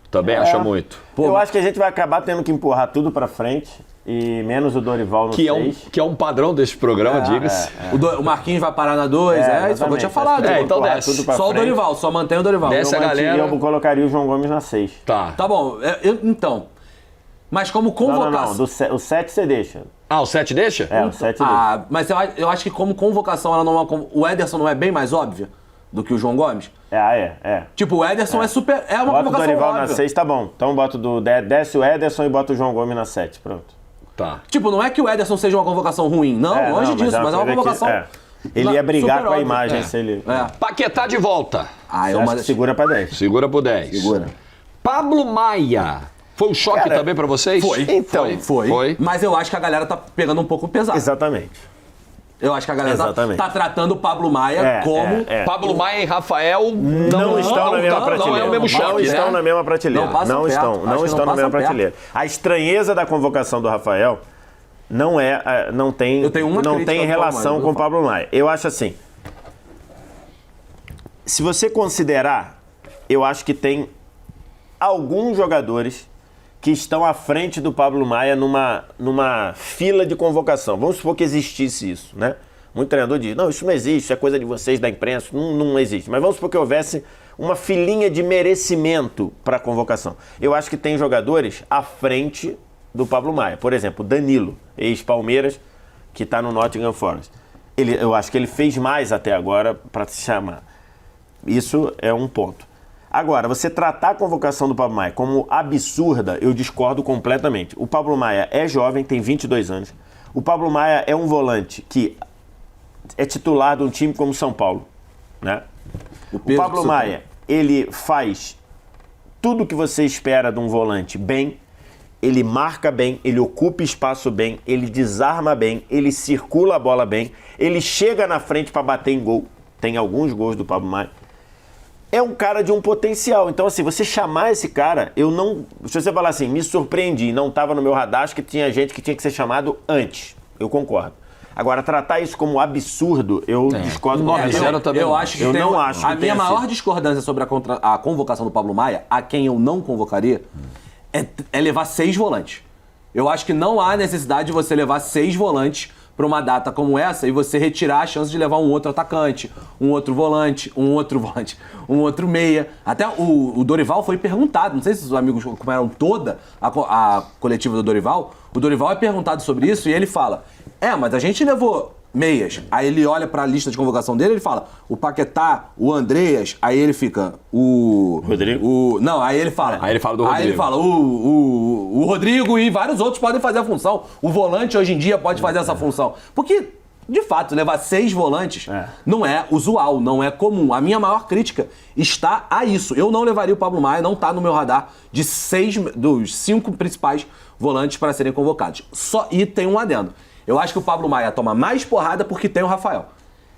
Também acha muito. Eu acho que a gente vai acabar tendo que empurrar tudo pra frente e menos o Dorival no 6. Que é um padrão desse programa, diga-se. O Marquinhos vai parar na 2, isso que eu tinha falado. Então desce. tudo pra Só o frente. Dorival, só mantém o Dorival. Desce a galera. Eu colocaria o João Gomes na 6. Tá. Tá bom, então. Mas como convocação... Não. O 7 você deixa. O 7 deixa? O 7 deixa. Mas eu acho que como convocação, ela não é o Ederson não é bem mais óbvia do que o João Gomes? Tipo, o Ederson é super... É uma Bota o convocação Dorival óbvia. na 6, tá bom. Então bota desce o Ederson e bota o João Gomes na 7, pronto. Tá. Tipo, não é que o Ederson seja uma convocação ruim. Não, longe disso, mas é uma convocação... Ele ia brigar super com a óbvia. imagem se ele... Paquetá de volta. Segura pra 10. Segura pro 10. Segura. Pablo Maia. Foi um choque também pra vocês? Foi. Então, Foi. Mas eu acho que a galera tá pegando um pouco pesado. Exatamente. Eu acho que a galera tá tratando o Pablo Maia como... Pablo Maia e Rafael Não estão na mesma prateleira. Não é o mesmo choque, Não estão na mesma prateleira. Não passam perto. Acho Não que estão não na mesma passam prateleira. A estranheza da convocação do Rafael não tem Eu tenho uma crítica tem ao relação Maia, com o Pablo Maia. Eu acho assim, se você considerar, eu acho que tem alguns jogadores que estão à frente do Pablo Maia numa fila de convocação. Vamos supor que existisse isso, né? Muito treinador diz, não, isso não existe, isso é coisa de vocês da imprensa, não existe. Mas vamos supor que houvesse uma filinha de merecimento para a convocação. Eu acho que tem jogadores à frente do Pablo Maia. Por exemplo, Danilo, ex-Palmeiras, que está no Nottingham Forest. Eu acho que ele fez mais até agora para se chamar. Isso é um ponto. Agora, você tratar a convocação do Pablo Maia como absurda, eu discordo completamente. O Pablo Maia é jovem, tem 22 anos. O Pablo Maia é um volante que é titular de um time como São Paulo, né? O Pablo Maia, ele faz tudo o que você espera de um volante bem, ele marca bem, ele ocupa espaço bem, ele desarma bem, ele circula a bola bem, ele chega na frente para bater em gol. Tem alguns gols do Pablo Maia. É um cara de um potencial. Então, assim, você chamar esse cara, se você falar assim, me surpreendi, não estava no meu radar, acho que tinha gente que tinha que ser chamado antes. Eu concordo. Agora, tratar isso como absurdo, eu discordo completamente. Eu acho que não acho. A minha maior discordância sobre a convocação do Pablo Maia, a quem eu não convocaria, é levar 6 volantes. Eu acho que não há necessidade de você levar 6 volantes para uma data como essa e você retirar a chance de levar um outro atacante, um outro volante, um outro meia. Até o Dorival foi perguntado, não sei se os amigos acompanharam toda a coletiva do Dorival, o Dorival é perguntado sobre isso e ele fala, mas a gente levou meias. Aí ele olha pra lista de convocação dele e ele fala, o Paquetá, o Andreas, aí ele fica, Rodrigo? Aí ele fala. Aí ele fala do Rodrigo. Aí ele fala, o Rodrigo e vários outros podem fazer a função. O volante hoje em dia pode fazer essa função. Porque, de fato, levar 6 volantes não é usual, não é comum. A minha maior crítica está a isso. Eu não levaria o Pablo Maia, não está no meu radar dos 5 principais volantes para serem convocados. E tem um adendo. Eu acho que o Pablo Maia toma mais porrada porque tem o Rafael.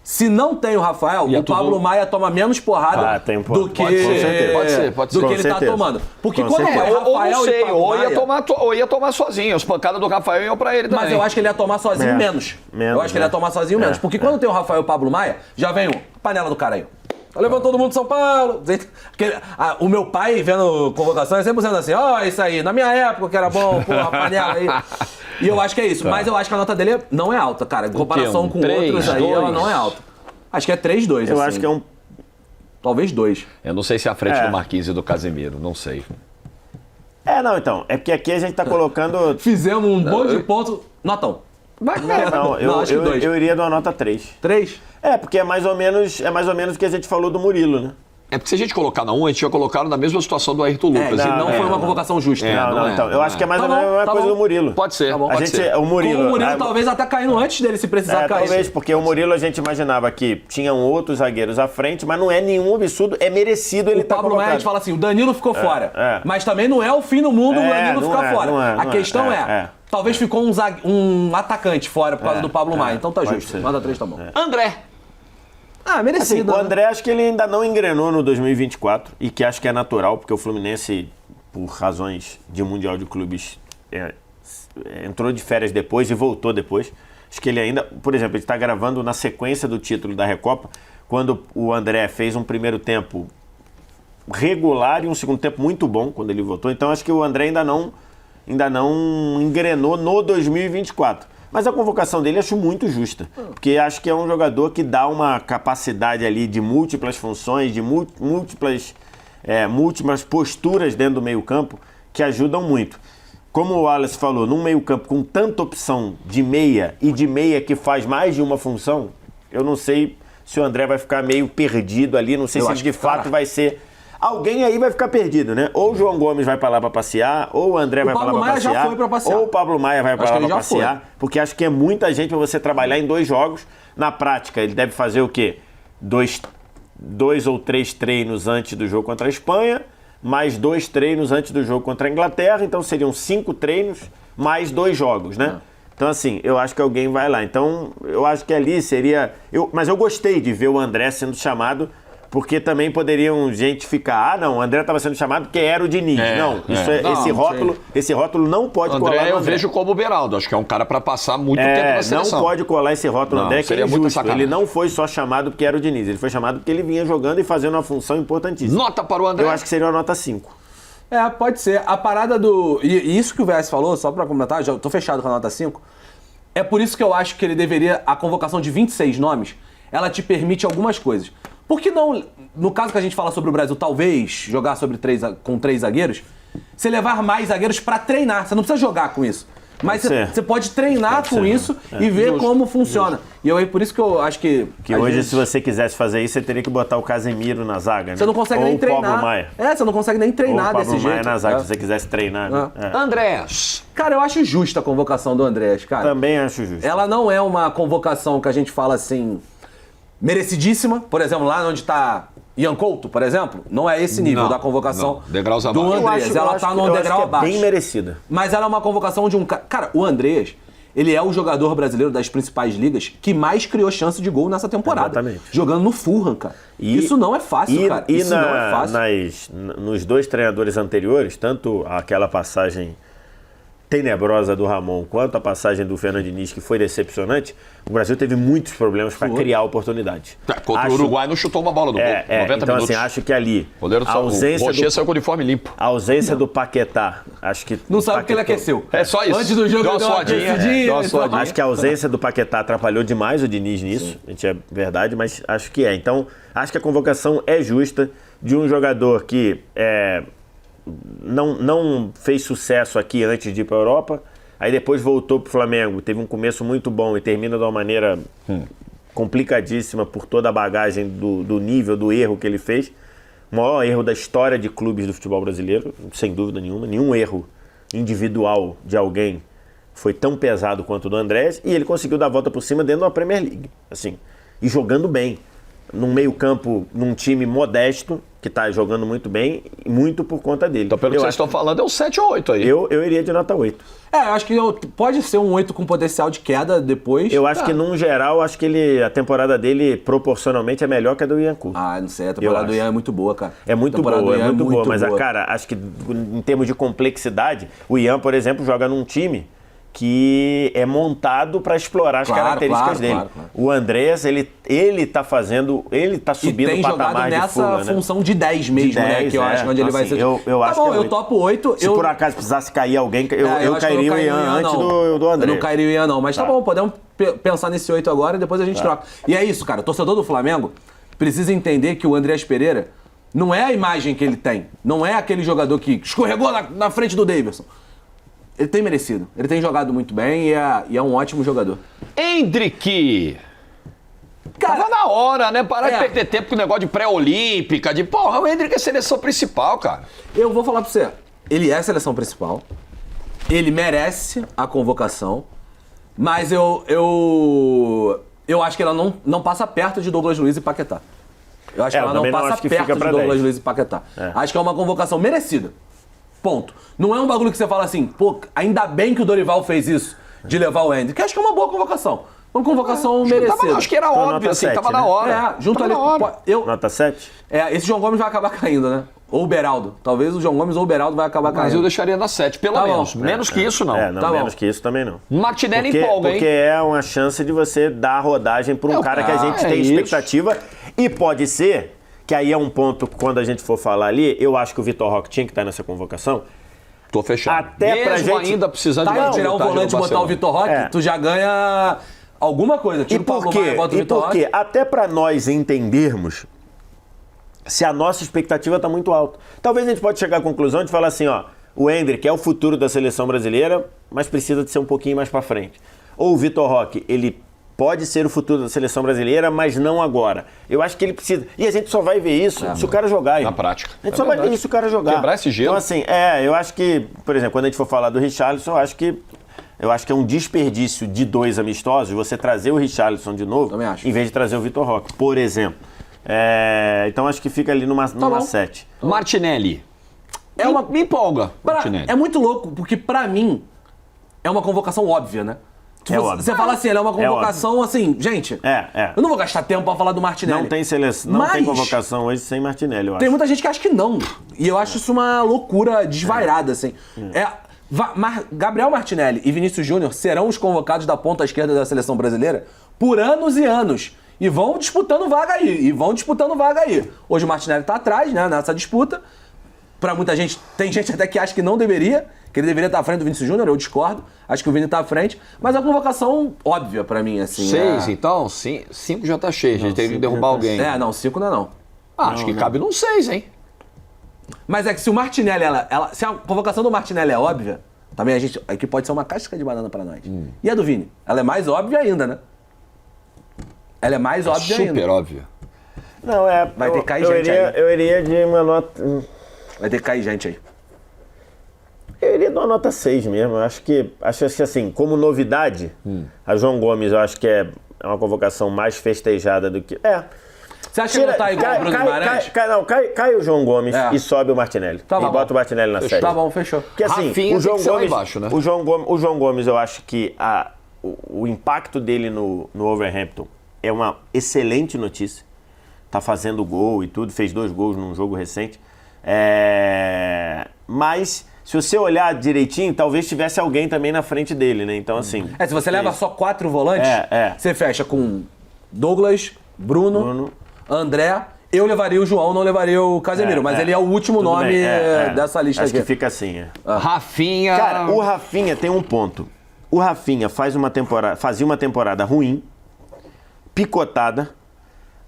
Se não tem o Rafael, o Pablo Maia toma menos porrada do que ele tá tomando. Porque quando é o Rafael e Pablo Maia... Ou ia tomar sozinho. As pancadas do Rafael iam pra ele também. Mas eu acho que ele ia tomar sozinho menos. Eu acho que ele ia tomar sozinho menos. Porque quando tem o Rafael e o Pablo Maia, já vem panela do cara aí. Tá levando todo mundo de São Paulo. O meu pai, vendo convocação, é sempre dizendo assim, isso aí, na minha época que era bom, porra, panela aí. E eu acho que é isso. Mas eu acho que a nota dele não é alta, cara. Em comparação com 3, outros aí, 2. ela não é alta. Acho que é 3-2, Eu acho que é Talvez 2. Eu não sei se é à frente do Marquinhos e do Casemiro, não sei. Não, então. É porque aqui a gente tá colocando... Fizemos um monte de pontos. Notão. Acho que 2. Eu iria dar uma nota 3. 3? Porque é mais ou menos o que a gente falou do Murilo, né? É porque se a gente colocar na 1, a gente ia colocar na mesma situação do Ayrton Lucas. E não foi uma convocação justa. Então, eu acho que é mais ou menos a mesma coisa do Murilo. Pode ser, pode ser. O Murilo talvez até caindo antes dele, se precisar cair. Talvez, porque o Murilo a gente imaginava que tinham outros zagueiros à frente, mas não é nenhum absurdo, é merecido ele estar colocado. O Pablo Maia, a gente fala assim, o Danilo ficou fora. Mas também não é o fim do mundo o Danilo ficar fora. A questão talvez ficou um atacante fora por causa do Pablo Maia. Então tá justo. Nota 3 tá bom. André. Merecido. Assim, o André acho que ele ainda não engrenou no 2024 e que acho que é natural, porque o Fluminense, por razões de Mundial de Clubes, entrou de férias depois e voltou depois. Acho que ele ainda, por exemplo, ele está gravando na sequência do título da Recopa, quando o André fez um primeiro tempo regular e um segundo tempo muito bom quando ele voltou. Então acho que o André ainda não engrenou no 2024. Mas a convocação dele acho muito justa, porque acho que é um jogador que dá uma capacidade ali de múltiplas funções, de múltiplas posturas dentro do meio-campo que ajudam muito. Como o Wallace falou, num meio-campo com tanta opção de meia e de meia que faz mais de uma função, eu não sei se o André vai ficar meio perdido ali, não sei se ele de fato vai ser... Alguém aí vai ficar perdido, né? Ou o João Gomes vai pra lá pra passear, ou o André vai pra lá pra passear. Já foi pra passear. Ou o Pablo Maia vai pra lá pra passear. Porque acho que é muita gente pra você trabalhar em 2 jogos. Na prática, ele deve fazer o quê? 2 ou 3 treinos antes do jogo contra a Espanha, mais 2 treinos antes do jogo contra a Inglaterra. Então seriam 5 treinos, mais 2 jogos, né? Então, assim, eu acho que alguém vai lá. Então, eu acho que ali seria... Mas eu gostei de ver o André sendo chamado... Porque também poderiam gente ficar, não, o André estava sendo chamado porque era o Diniz. Esse rótulo não pode colar no André. Eu vejo como o Beraldo, acho que é um cara para passar muito tempo na seleção. Não pode colar esse rótulo no André, que é injusto. Ele não foi só chamado porque era o Diniz, ele foi chamado porque ele vinha jogando e fazendo uma função importantíssima. Nota para o André? Eu acho que seria uma nota 5. Pode ser. A parada do... E isso que o VS falou, só para comentar, já tô fechado com a nota 5, é por isso que eu acho que ele deveria... A convocação de 26 nomes, ela te permite algumas coisas. Por que não, no caso que a gente fala sobre o Brasil, talvez jogar com 3 zagueiros, você levar mais zagueiros para treinar. Você não precisa jogar com isso. Mas você pode treinar com isso e ver como funciona. E por isso que eu acho que... hoje, se você quisesse fazer isso, você teria que botar o Casemiro na zaga, né? Você não consegue nem treinar. Ou o Pablo Maia. Você não consegue nem treinar desse jeito. Ou o Pablo Maia na zaga, se você quisesse treinar. Né? Andrés. Cara, eu acho justa a convocação do Andrés, cara. Também acho justa. Ela não é uma convocação que a gente fala assim... merecidíssima, por exemplo, lá onde está Ian Couto, por exemplo, não é esse nível da convocação do Andrés. Ela está num degrau abaixo. Bem merecida. Mas ela é uma convocação de um cara... Cara, o Andrés, ele é o jogador brasileiro das principais ligas que mais criou chance de gol nessa temporada. Exatamente. Jogando no Fulham, cara. Isso não é fácil, cara. Isso não é fácil. Nos 2 treinadores anteriores, tanto aquela passagem tenebrosa do Ramon, quanto a passagem do Fernando Diniz, que foi decepcionante, o Brasil teve muitos problemas para criar oportunidades. Contra o Uruguai não chutou uma bola no gol. 90 então, minutos. assim, acho que ali... O Rocher saiu com o uniforme limpo. A ausência do Paquetá, acho que... Não sabe porque ele aqueceu. É só isso. Antes do jogo, deu uma suadinha. Acho que a ausência do Paquetá atrapalhou demais o Diniz nisso. A gente é verdade, mas acho que é. Então, acho que a convocação é justa de um jogador que... não fez sucesso aqui antes de ir para a Europa, aí depois voltou para o Flamengo, teve um começo muito bom e termina de uma maneira complicadíssima por toda a bagagem do nível, do erro que ele fez. O maior erro da história de clubes do futebol brasileiro, sem dúvida nenhuma. Nenhum erro individual de alguém foi tão pesado quanto o do Andrés, e ele conseguiu dar a volta por cima dentro da Premier League, assim, e jogando bem. Num meio-campo, num time modesto, que está jogando muito bem, muito por conta dele. Então, pelo que vocês estão falando, é um 7 ou 8 aí. Eu iria de nota 8. Eu acho que pode ser um 8 com potencial de queda depois. Eu acho que, num geral, acho que a temporada dele, proporcionalmente, é melhor que a do Ian Couto. Não sei, a temporada do Ian é muito boa, cara. É muito boa, mas, cara, acho que em termos de complexidade, o Ian, por exemplo, joga num time que é montado para explorar as características dele. Claro. O Andrés, ele tá subindo o patamar de fuga, nessa função de 10 mesmo, né? Que eu acho onde ele vai ser. Eu acho que eu topo 8. Se por acaso precisasse cair alguém, eu cairia o Ian antes do André. Eu não cairia o Ian, não. Mas tá bom, podemos pensar nesse 8 agora e depois a gente troca. E é isso, cara. O torcedor do Flamengo precisa entender que o Andrés Pereira não é a imagem que ele tem. Não é aquele jogador que escorregou na frente do Davidson. Ele tem merecido. Ele tem jogado muito bem e é um ótimo jogador. Endrick! Tava na hora, né? Parar de perder tempo com o negócio de pré-olímpica, o Endrick é seleção principal, cara. Eu vou falar pra você. Ele é a seleção principal. Ele merece a convocação. Mas eu acho que ela não passa perto de Douglas Luiz e Paquetá. Eu acho que ela não passa perto de Douglas Luiz e Paquetá. Acho que é uma convocação merecida. Ponto. Não é um bagulho que você fala assim, pô, ainda bem que o Dorival fez isso, de levar o Endrick, que acho que é uma boa convocação. Uma convocação merecida. Acho que era Então, óbvio, nota assim, 7, tava né? na hora. Junto Tava ali. na hora. Nota 7? Esse João Gomes vai acabar caindo, né? Ou o Beraldo. Talvez o João Gomes ou o Beraldo vai acabar Mas eu caindo. deixaria na 7, pelo Tá bom. menos. Menos que isso, não. Não, Tá bom. menos que isso também não. Martinelli empolga, Porque hein? é uma chance de você dar rodagem para um cara que a gente tem isso. expectativa. E pode ser, que aí é um ponto, quando a gente for falar ali, eu acho que o Vitor Roque tinha que estar nessa convocação. Tô fechado. Até Mesmo pra gente- ainda precisando Tá, de tirar o volante e botar o Vitor Roque, É. tu já ganha alguma coisa. Tira E o Paulo por Maia, quê? bota o E Vitor por Roque. quê? Até para nós entendermos se a nossa expectativa está muito alta. Talvez a gente pode chegar à conclusão de falar assim, ó, o Endrick é o futuro da seleção brasileira, mas precisa de ser um pouquinho mais para frente. Ou o Vitor Roque, ele pode ser o futuro da seleção brasileira, mas não agora. Eu acho que ele precisa. E a gente só vai ver isso se o cara jogar. Na prática. A gente só vai ver isso se o cara jogar. Quebrar esse gelo. Então, assim, eu acho que, por exemplo, quando a gente for falar do Richarlison, eu acho que é um desperdício de 2 amistosos você trazer o Richarlison de novo, Também acho. em vez de trazer o Vitor Roque, por exemplo. Então acho que fica ali numa bom. 7. Martinelli. É Me empolga, Martinelli. É muito louco, porque pra mim é uma convocação óbvia, né? É óbvio. Você fala assim, ela é uma convocação assim, gente. É. Eu não vou gastar tempo pra falar do Martinelli. Não tem seleção, não tem Mas convocação hoje sem Martinelli, eu acho. tem muita gente que acha que não. E eu acho isso uma loucura desvairada, assim. Gabriel Martinelli e Vinícius Júnior serão os convocados da ponta esquerda da seleção brasileira por anos e anos. E vão disputando vaga aí. Hoje o Martinelli tá atrás, né, nessa disputa. Pra muita gente, tem gente até que acha que não deveria, que ele deveria estar à frente do Vinícius Júnior, eu discordo. Acho que o Vini tá à frente. Mas é uma convocação óbvia pra mim, assim. 6, então? 5 já tá cheio. A gente tem que derrubar alguém. Não, 5 não é não. Acho que cabe num 6, hein? Mas é que se o Martinelli, se a convocação do Martinelli é óbvia, também aqui pode ser uma casca de banana pra nós. E a do Vini? Ela é mais óbvia ainda, né? Ela é mais óbvia ainda. Super óbvio. Não, Vai ter que cair gente aí. Eu iria de uma nota... Vai ter que cair gente aí. Eu iria de uma nota 6 mesmo. Acho que assim, como novidade, a João Gomes eu acho que é uma convocação mais festejada do que... Você acha que não tá igual o Bruno Guimarães? Cai o João Gomes É. e sobe o Martinelli. Tá e bom. bota o Martinelli na série. Tá bom, fechou. Porque assim, Rafinha o João tem que ser lá Gomes, embaixo, né? o João Gomes, eu acho que o impacto dele no Wolverhampton é uma excelente notícia. Tá fazendo gol e tudo, fez 2 gols num jogo recente. Mas se você olhar direitinho, talvez tivesse alguém também na frente dele, né? Então assim. Se você leva só 4 volantes, você fecha com Douglas, Bruno, André. Eu levaria o João, não levaria o Casemiro, mas ele é o último Tudo nome bem, dessa lista acho aqui. que fica assim. Rafinha. Cara, o Rafinha tem um ponto. O Rafinha fazia uma temporada ruim, picotada,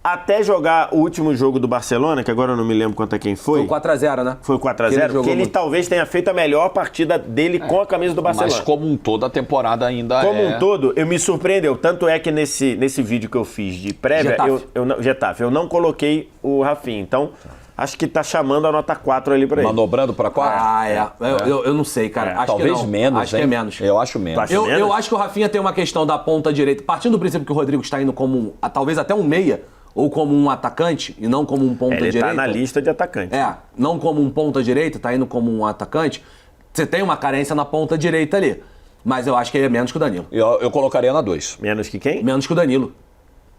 até jogar o último jogo do Barcelona, que agora eu não me lembro quanto a quem foi. Foi o 4x0, né? Foi o 4x0, que ele talvez tenha feito a melhor partida dele com a camisa do Barcelona. Mas como um todo, a temporada ainda Como um todo, eu me surpreendeu. Tanto é que nesse vídeo que eu fiz de prévia, Getafe. eu não coloquei o Rafinha. Então, acho que tá chamando a nota 4 ali pra ele. Manobrando pra 4? Eu não sei, cara. Acho Talvez que não. menos, Acho que é hein? menos. Eu acho menos. Acho Eu menos? acho que o Rafinha tem uma questão da ponta direita. Partindo do princípio que o Rodrigo está indo como talvez até um meia, ou como um atacante, e não como um ponta Ele direita. tá na lista de atacantes. Não como um ponta direita, tá indo como um atacante. Você tem uma carência na ponta direita ali. Mas eu acho que ele é menos que o Danilo. Eu colocaria na 2. Menos que quem? Menos que o Danilo.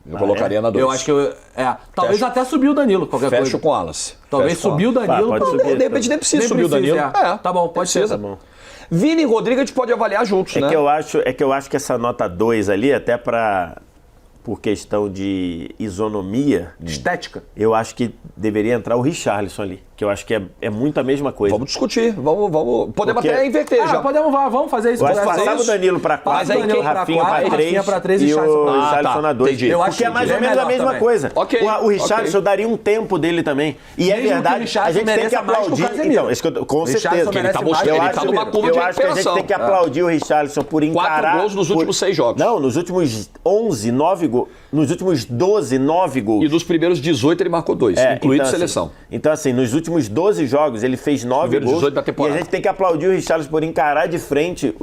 Eu colocaria na 2. Eu acho que talvez até subir o Danilo, qualquer coisa. Fecho com alas. Talvez subir o Danilo. Pode subir. De repente nem precisa subir o Danilo. Tá bom, pode ser. Tá bom. Vini e Rodrigo a gente pode avaliar juntos, né? Que eu acho que essa nota 2 ali, até por questão de isonomia, Estética. eu acho que deveria entrar o Richarlison ali, que eu acho que é muito a mesma coisa. Vamos discutir. Podemos Porque- até inverter já. Vamos fazer isso. Eu acho que Vamos fazer passava o isso. Danilo pra 4, Mas aí o quem- Rafinha pra pra quatro, 3 Rafinha pra três e e o Richarlison. Richarlison na 2. entendi. Eu acho Porque é que mais ou é menos a melhor mesma também. coisa. Ok, O Richarlison ok. daria um tempo dele também. E é Mesmo que o verdade, a Richarlison gente tem que mereça mais que o aplaudir. Casemiro. Então, isso que com Richarlison certeza. merece Ele tá mais que o ele tá Casemiro. numa curva de Eu acho que a gente recuperação. tem que aplaudir o Richarlison por encarar... 4 gols nos últimos 6 jogos. Não, nos últimos 11, 9 gols. Nos últimos 12, 9 gols. E dos primeiros 18 ele marcou 2, incluído seleção. Então, assim, nos últimos 12 jogos ele fez 9 Primeiros gols. 18 da temporada. E a gente tem que aplaudir o Richarlison por encarar de frente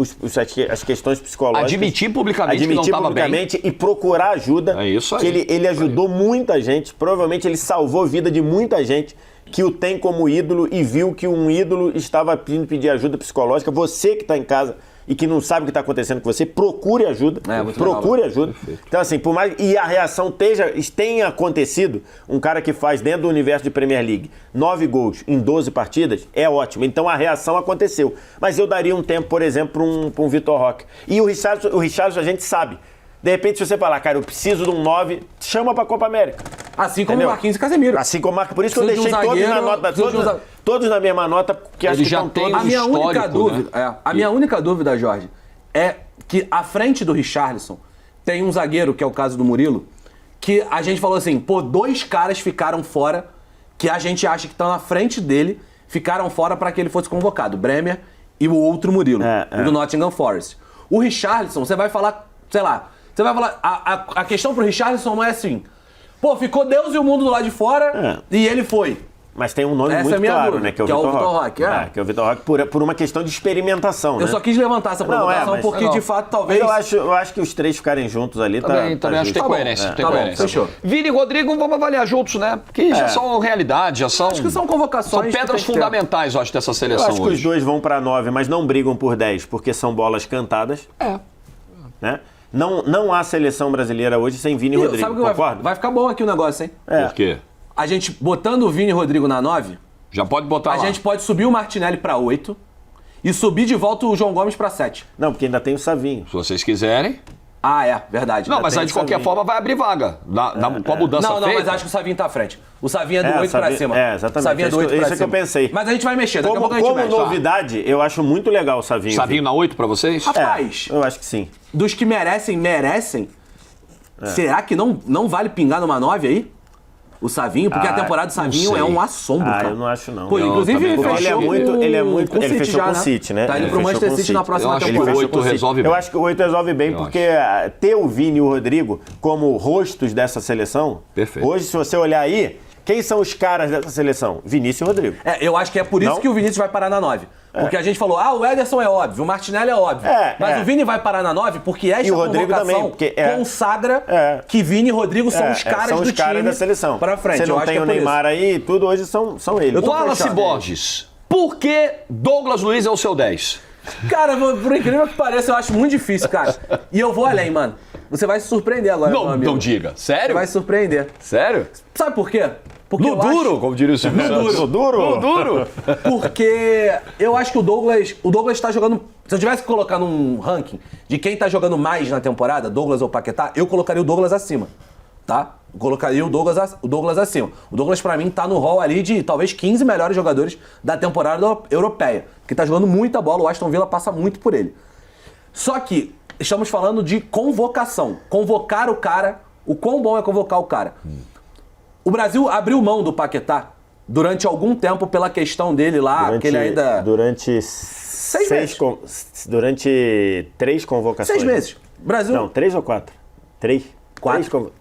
as questões psicológicas. Admitir publicamente que não estava bem. E procurar ajuda. É isso aí. Que ele ajudou muita gente. Provavelmente ele salvou a vida de muita gente que o tem como ídolo e viu que um ídolo estava pedindo pedir ajuda psicológica. Você que está em casa e que não sabe o que está acontecendo com você, procure ajuda. Procure ajuda. Então, assim, por mais. E a reação tenha acontecido, um cara que faz dentro do universo de Premier League 9 gols em 12 partidas, é ótimo. Então a reação aconteceu. Mas eu daria um tempo, por exemplo, para um Vitor Roque. E o Richarlison a gente sabe. De repente, se você falar, cara, eu preciso de um 9, chama pra Copa América. Assim como Entendeu? o Marquinhos e Casemiro. Assim como o Marquinhos. Por isso que eu deixei todos na nota. Todos na mesma nota, porque acho que já estão tem todos. A minha única histórico, dúvida, né? a minha única dúvida, Jorge, é que à frente do Richarlison tem um zagueiro, que é o caso do Murilo, que a gente falou assim, pô, 2 caras ficaram fora, que a gente acha que estão na frente dele, ficaram fora para que ele fosse convocado, Bremer e o outro Murilo, do Nottingham Forest. O Richarlison, você vai falar, sei lá, a questão pro Richarlison não é assim, pô, ficou Deus e o mundo do lado de fora e ele foi. Mas tem um nome Essa muito é a minha claro, dúvida, né? Que é o que é o Vitor Vitor Roque. Roque, Que é o Vitor Roque por uma questão de experimentação, né? Eu só quis levantar essa provocação porque, de fato, talvez... Eu acho que os 3 ficarem juntos ali Também tá acho que tem justo. coerência. Tem coerência. fechou. Vini e Rodrigo, vamos avaliar juntos, né? Porque já são realidade, já são... Acho que são convocações São que pedras tem que ter. fundamentais, eu acho, dessa Eu seleção acho que os hoje. 2 vão pra 9, mas não brigam por 10, porque são bolas cantadas. Né? Não há seleção brasileira hoje sem Vini e Rodrigo, Sabe o que concorda? vai ficar bom aqui o negócio, hein? Por quê? A gente, botando o Vini e Rodrigo na 9, Já pode botar a lá. gente pode subir o Martinelli pra 8 e subir de volta o João Gomes pra 7. Não, porque ainda tem o Savinho. Se vocês quiserem. Ah, é, verdade. Não, mas tem aí de o qualquer Savinho. forma vai abrir vaga. Com a mudança Não, feita. mas acho que o Savinho tá à frente. O Savinho é do 8 pra Savinho- cima. exatamente. O Savinho é do 8 pra Isso cima. é que eu pensei. Mas a gente vai mexer, daqui a pouco a gente Como mexe. novidade, eu acho muito legal o Savinho. Savinho na 8 pra vocês? Rapaz, Eu acho que sim. dos que merecem, será que não vale pingar numa 9 aí? O Savinho, porque a temporada do Savinho sei. é um assombro, cara. Eu não acho não. Pô, Eu inclusive também ele não. fechou Ele City fechou já, com o City, né? Tá indo Ele pro fechou Manchester com o City na City. próxima Eu acho que temporada. o 8 resolve bem. Eu acho que o 8 resolve bem, porque ter o Vini e o Rodrigo como rostos dessa seleção, Perfeito. hoje, se você olhar aí, quem são os caras dessa seleção? Vinícius e Rodrigo. Eu acho que é por isso Não? que o Vinícius vai parar na 9. Porque a gente falou, o Ederson é óbvio, o Martinelli é óbvio. Mas o Vini vai parar na 9 porque esta E o Rodrigo convocação também, porque consagra que Vini e Rodrigo são os caras são do os caras time da seleção. pra frente. Você Eu não acho tem que é o por Neymar aí, tudo hoje são eles. Eu tô Wallace fechado. Borges, por que Douglas Luiz é o seu 10? Cara, por incrível que pareça, eu acho muito difícil, cara. E eu vou além, mano. Você vai se surpreender agora, meu amigo. Não diga. Você Sério? vai se surpreender. Sério? Sabe por quê? Porque No eu duro, acho... como diria o Silvio Santos. No duro? No duro. Porque eu acho que o Douglas tá jogando... Se eu tivesse que colocar num ranking de quem tá jogando mais na temporada, Douglas ou Paquetá, eu colocaria o Douglas acima, tá? Eu colocaria o Douglas acima. O Douglas, pra mim, tá no hall ali de talvez 15 melhores jogadores da temporada europeia. Que tá jogando muita bola, o Aston Villa passa muito por ele. Só que estamos falando de convocação. Convocar o cara, o quão bom é convocar o cara. O Brasil abriu mão do Paquetá durante algum tempo pela questão dele lá, que ele ainda... Durante 6 meses. Durante 3 convocações. 6 meses. Brasil... Não, 3 ou 4? 3. 4.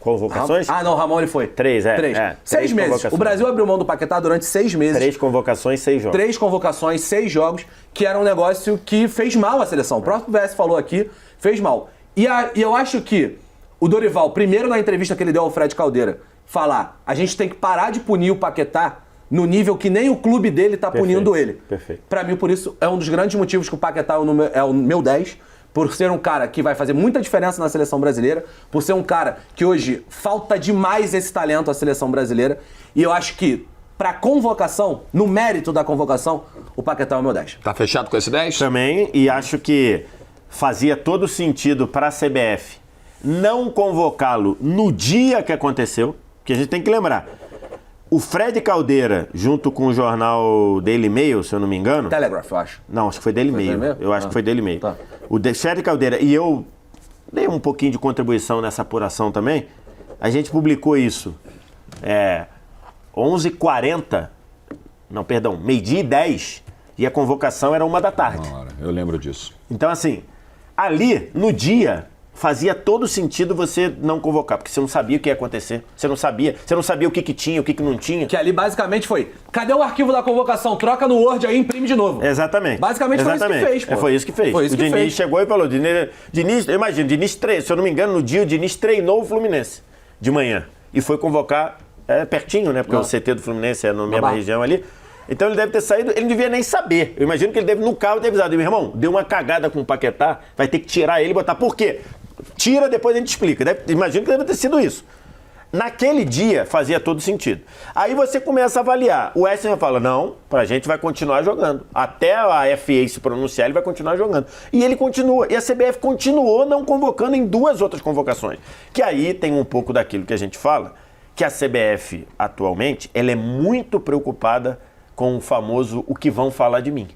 Convocações? Ah, não, Ramon ele foi. 3, 6 3 meses. convocações. O Brasil abriu mão do Paquetá durante 6 meses. 3 convocações, 6 jogos. 3 convocações, 6 jogos, que era um negócio que fez mal à seleção. O próprio VS falou aqui, fez mal. E eu acho que o Dorival, primeiro na entrevista que ele deu ao Fred Caldeira, falar, a gente tem que parar de punir o Paquetá no nível que nem o clube dele tá punindo ele. Perfeito. Pra mim, por isso, é um dos grandes motivos que o Paquetá é o meu 10, por ser um cara que vai fazer muita diferença na seleção brasileira, por ser um cara que hoje falta demais esse talento à seleção brasileira, e eu acho que pra convocação, no mérito da convocação, o Paquetá é o meu 10. Tá fechado com esse 10? Também, e acho que fazia todo sentido para a CBF não convocá-lo no dia que aconteceu, que a gente tem que lembrar. O Fred Caldeira, junto com o jornal Daily Mail, se eu não me engano... Telegraph, eu acho. Não, acho que foi Daily Mail. Daily Mail? Eu acho que foi Daily Mail. Tá. O Fred Caldeira, e eu dei um pouquinho de contribuição nessa apuração também, a gente publicou isso 11h40, não, perdão, 12h10, e a convocação era 1 da tarde. Eu lembro disso. Então, assim, ali, no dia, fazia todo sentido você não convocar, porque você não sabia o que ia acontecer. Você não sabia o que tinha, o que não tinha. Que ali basicamente foi, cadê o arquivo da convocação? Troca no Word aí e imprime de novo. Exatamente. Basicamente foi isso que fez, pô. Foi isso que fez. Foi isso o que Diniz fez. chegou e falou, Diniz, imagina, o Diniz treinou, se eu não me engano, no dia o Diniz treinou o Fluminense de manhã. E foi convocar pertinho, né? Porque o CT do Fluminense é na mesma Barra. região ali. Então ele deve ter saído, ele não devia nem saber. Eu imagino que ele deve no carro ter avisado, meu irmão, deu uma cagada com o Paquetá, vai ter que tirar ele e botar. Por quê? Tira, depois a gente explica. Imagino que deve ter sido isso. Naquele dia fazia todo sentido. Aí você começa a avaliar. O Wesley fala, não, pra gente vai continuar jogando. Até a FA se pronunciar, ele vai continuar jogando. E ele continua. E a CBF continuou não convocando em 2 outras convocações. Que aí tem um pouco daquilo que a gente fala, que a CBF, atualmente, ela é muito preocupada com o famoso o que vão falar de mim.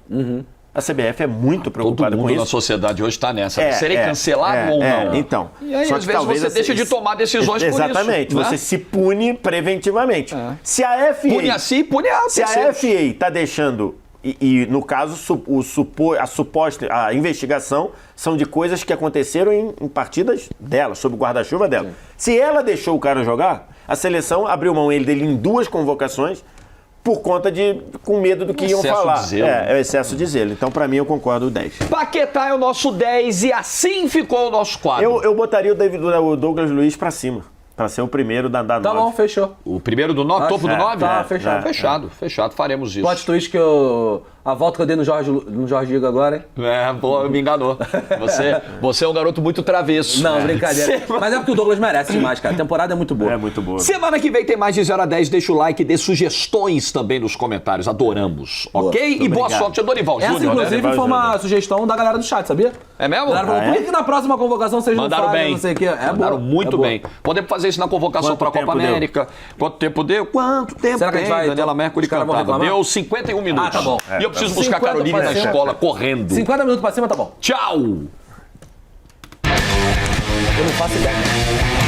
A CBF é muito preocupada Todo com mundo na isso. sociedade hoje está nessa. Serei cancelado ou não? Então. E aí, só às que vezes, você deixa de tomar decisões por isso. Exatamente. Né? Você se pune preventivamente. Se a FA... Pune a si, pune a Se a terceiros. FA está deixando... E, no caso, a investigação são de coisas que aconteceram em partidas dela, sob o guarda-chuva dela. Se ela deixou o cara jogar, a seleção abriu mão dele em 2 convocações por conta com medo do que iam Excesso falar. de zelo. É o excesso de zelo. Então, pra mim, eu concordo o 10. Paquetá é o nosso 10 e assim ficou o nosso quadro. Eu botaria o Douglas Luiz pra cima, pra ser o primeiro da 9. Tá bom, fechou. O primeiro do 9, topo do 9? Tá, fechado. Fechado, faremos isso. Plot twist que a volta que eu dei no Jorge Igor agora, hein? Pô, me enganou. Você é um garoto muito travesso. Não, brincadeira. Mas é porque o Douglas merece demais, cara. A temporada é muito boa. É muito boa. Semana que vem tem mais de 0 a 10. Deixa o like, dê sugestões também nos comentários. Adoramos, ok? E boa sorte a Dorival Essa, Júnior, né? inclusive, foi uma sugestão da galera do chat, sabia? É mesmo? A galera falou, por que na próxima convocação vocês Mandaram não fazem, bem. não sei o quê? Mandaram muito bem. Podemos fazer isso na convocação para a Copa América. Quanto tempo deu? Quanto tempo Será que a gente vai... Daniela Mercury os caras vão cantava. reclamar? Deu 51 minutos. Ah, tá bom. E eu preciso buscar a Caroline na escola correndo. 50 minutos pra cima, tá bom. Tchau! Eu não faço ideia.